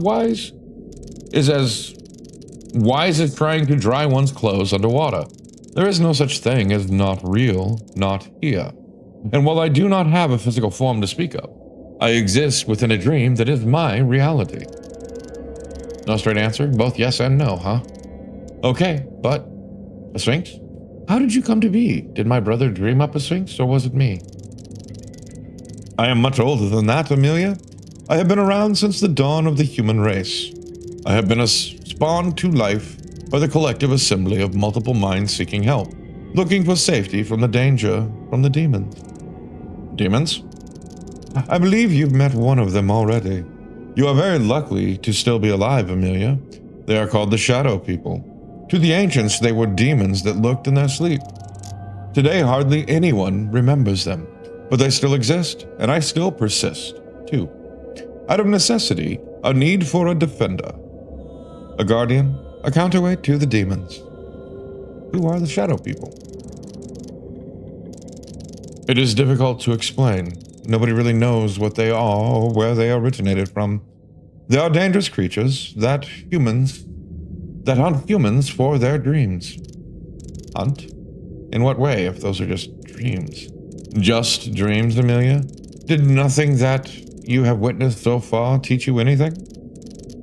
as wise as trying to dry one's clothes underwater. There is no such thing as not real, not here. And while I do not have a physical form to speak of, I exist within a dream that is my reality. No straight answer? Both yes and no, huh? Okay, but a sphinx? How did you come to be? Did my brother dream up a sphinx, or was it me? I am much older than that, Amelia. I have been around since the dawn of the human race. I have been spawned to life by the collective assembly of multiple minds seeking help, looking for safety from the danger from the demons. Demons? I believe you've met one of them already. You are very lucky to still be alive, Amelia. They are called the Shadow People. To the ancients, they were demons that lurked in their sleep. Today, hardly anyone remembers them, but they still exist, and I still persist, too. Out of necessity, a need for a defender. A guardian, a counterweight to the demons. Who are the Shadow People? It is difficult to explain. Nobody really knows what they are or where they originated from. They are dangerous creatures that hunt humans for their dreams. Hunt? In what way, if those are just dreams? Just dreams, Amelia? Did nothing that you have witnessed so far teach you anything?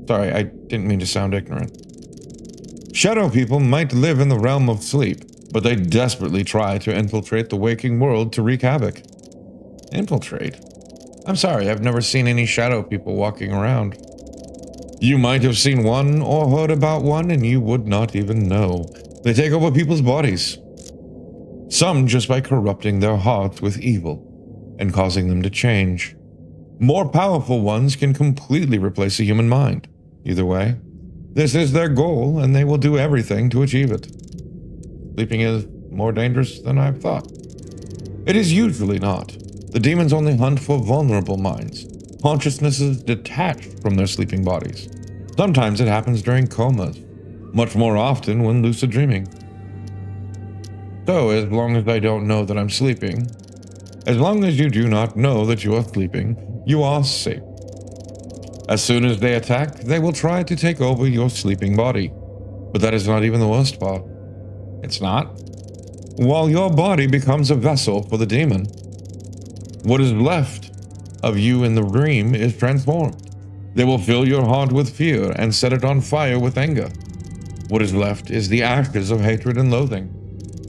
Sorry, I didn't mean to sound ignorant. Shadow people might live in the realm of sleep, but they desperately try to infiltrate the waking world to wreak havoc. Infiltrate? I'm sorry, I've never seen any shadow people walking around. You might have seen one or heard about one and you would not even know. They take over people's bodies. Some just by corrupting their hearts with evil and causing them to change. More powerful ones can completely replace a human mind. Either way, this is their goal and they will do everything to achieve it. Sleeping is more dangerous than I've thought. It is usually not. The demons only hunt for vulnerable minds, consciousnesses detached from their sleeping bodies. Sometimes it happens during comas, much more often when lucid dreaming. So, as long as I don't know that I'm sleeping, as long as you do not know that you are sleeping, you are safe. As soon as they attack, they will try to take over your sleeping body. But that is not even the worst part. It's not? While your body becomes a vessel for the demon, what is left of you in the dream is transformed. They will fill your heart with fear and set it on fire with anger. What is left is the ashes of hatred and loathing,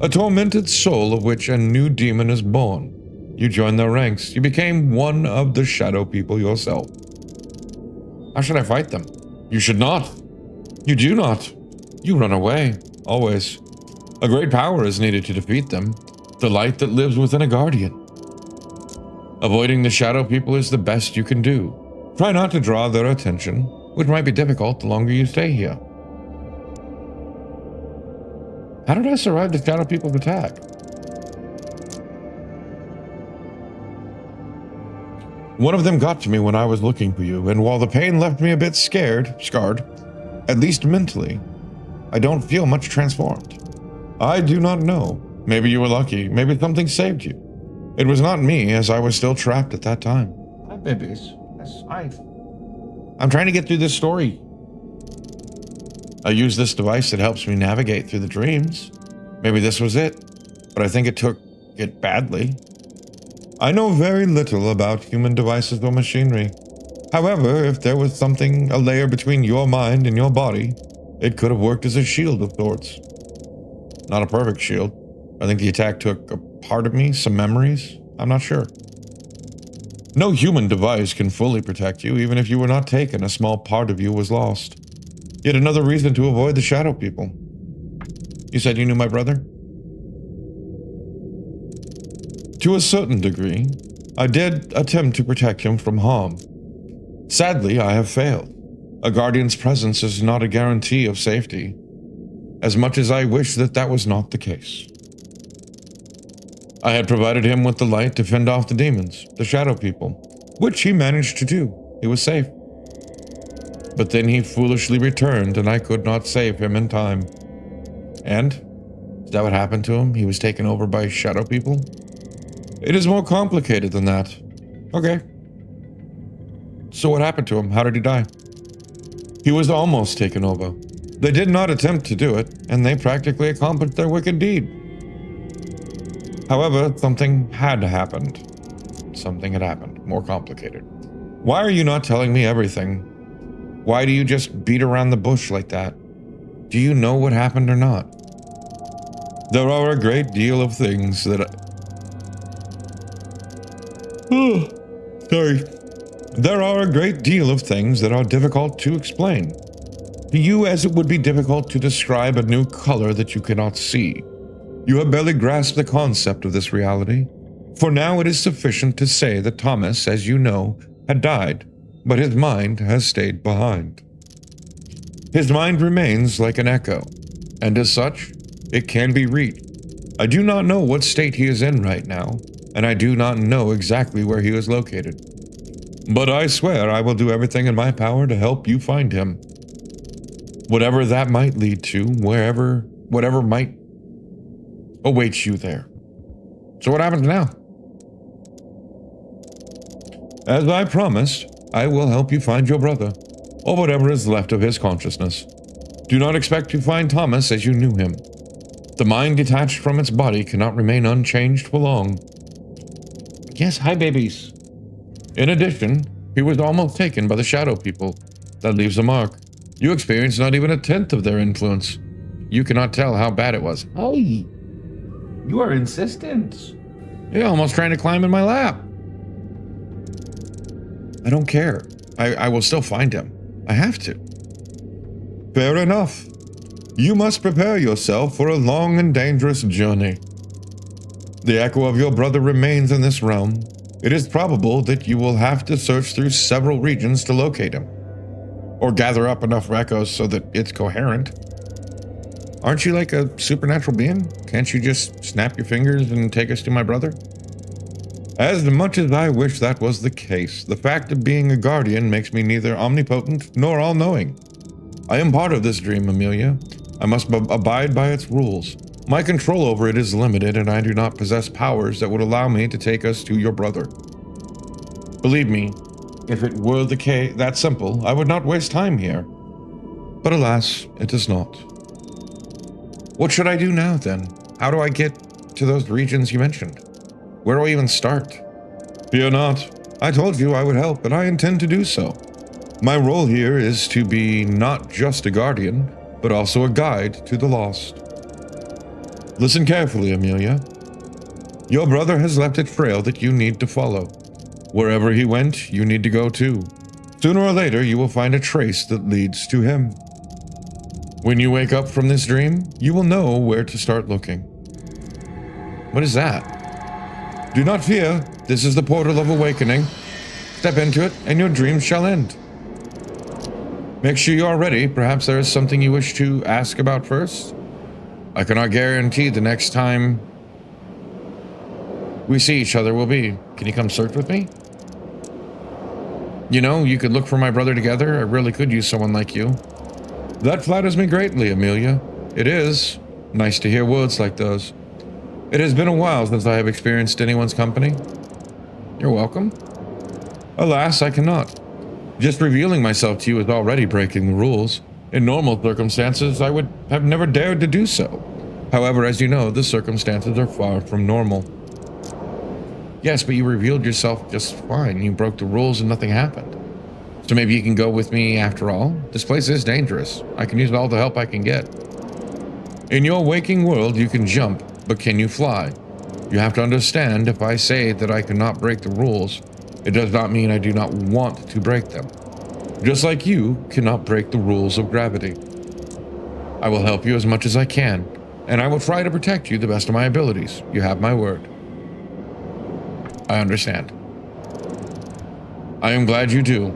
a tormented soul of which a new demon is born. You joined their ranks. You became one of the shadow people yourself. How should I fight them? You should not. You do not. You run away, always. A great power is needed to defeat them, the light that lives within a guardian. Avoiding the shadow people is the best you can do. Try not to draw their attention, which might be difficult the longer you stay here. How did I survive the shadow people's attack? One of them got to me when I was looking for you, and while the pain left me a bit scarred, at least mentally, I don't feel much transformed. I do not know. Maybe you were lucky. Maybe something saved you. It was not me, as I was still trapped at that time. Hi, babies. Yes, hi. I'm trying to get through this story. I use this device that helps me navigate through the dreams. Maybe this was it, but I think it took it badly. I know very little about human devices or machinery. However, if there was a layer between your mind and your body, it could have worked as a shield of sorts. Not a perfect shield. I think the attack took a part of me, some memories. I'm not sure. No human device can fully protect you, even if you were not taken, a small part of you was lost. Yet another reason to avoid the shadow people. You said you knew my brother? To a certain degree, I did attempt to protect him from harm. Sadly, I have failed. A guardian's presence is not a guarantee of safety, as much as I wish that was not the case. I had provided him with the light to fend off the demons, the shadow people, which he managed to do. He was safe. But then he foolishly returned, and I could not save him in time. And? Is that what happened to him? He was taken over by shadow people? It is more complicated than that. Okay. So what happened to him? How did he die? He was almost taken over. They did not attempt to do it, and they practically accomplished their wicked deed. However, something had happened. Something had happened, more complicated. Why are you not telling me everything? Why do you just beat around the bush like that? Do you know what happened or not? There are a great deal of things that There are a great deal of things that are difficult to explain. To you, as it would be difficult to describe a new color that you cannot see. You have barely grasped the concept of this reality. For now it is sufficient to say that Thomas, as you know, had died, but his mind has stayed behind. His mind remains like an echo, and as such, it can be reached. I do not know what state he is in right now, and I do not know exactly where he is located. But I swear I will do everything in my power to help you find him. Whatever that might lead to, whatever might await you there. So what happens now? As I promised, I will help you find your brother, or whatever is left of his consciousness. Do not expect to find Thomas as you knew him. The mind detached from its body cannot remain unchanged for long. Yes, hi babies. In addition, he was almost taken by the shadow people. That leaves a mark. You experienced not even a tenth of their influence. You cannot tell how bad it was. Oh, you are insistent. You're almost trying to climb in my lap. I don't care. I will still find him. I have to. Fair enough. You must prepare yourself for a long and dangerous journey. The echo of your brother remains in this realm. It is probable that you will have to search through several regions to locate him, or gather up enough echoes so that it's coherent. Aren't you like a supernatural being? Can't you just snap your fingers and take us to my brother? As much as I wish that was the case, the fact of being a guardian makes me neither omnipotent nor all-knowing. I am part of this dream, Amelia. I must abide by its rules. My control over it is limited, and I do not possess powers that would allow me to take us to your brother. Believe me, if it were the case that simple, I would not waste time here. But alas, it is not. What should I do now, then? How do I get to those regions you mentioned? Where do I even start? Fear not. I told you I would help, and I intend to do so. My role here is to be not just a guardian, but also a guide to the lost. Listen carefully, Amelia. Your brother has left a trail that you need to follow. Wherever he went, you need to go too. Sooner or later, you will find a trace that leads to him. When you wake up from this dream, you will know where to start looking. What is that? Do not fear. This is the portal of awakening. Step into it, and your dreams shall end. Make sure you are ready. Perhaps there is something you wish to ask about first. I cannot guarantee the next time we see each other will be. Can you come search with me? You know, you could look for my brother together. I really could use someone like you. That flatters me greatly, Amelia. It is. Nice to hear words like those. It has been a while since I have experienced anyone's company. You're welcome. Alas, I cannot. Just revealing myself to you is already breaking the rules. In normal circumstances, I would have never dared to do so. However, as you know, the circumstances are far from normal. Yes, but you revealed yourself just fine. You broke the rules and nothing happened. So maybe you can go with me after all? This place is dangerous. I can use all the help I can get. In your waking world, you can jump, but can you fly? You have to understand, if I say that I cannot break the rules, it does not mean I do not want to break them. Just like you cannot break the rules of gravity. I will help you as much as I can, and I will try to protect you the best of my abilities. You have my word. I understand. I am glad you do.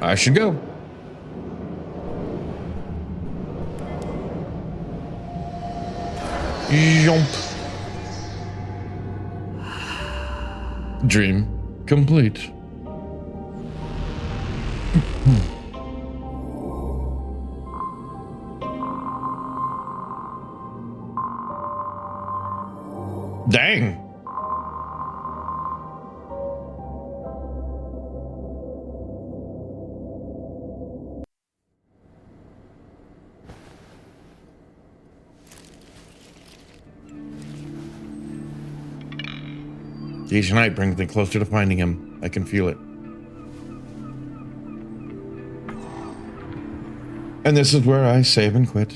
I should go. Jump. Dream complete. Dang. Each night brings me closer to finding him. I can feel it. And this is where I save and quit.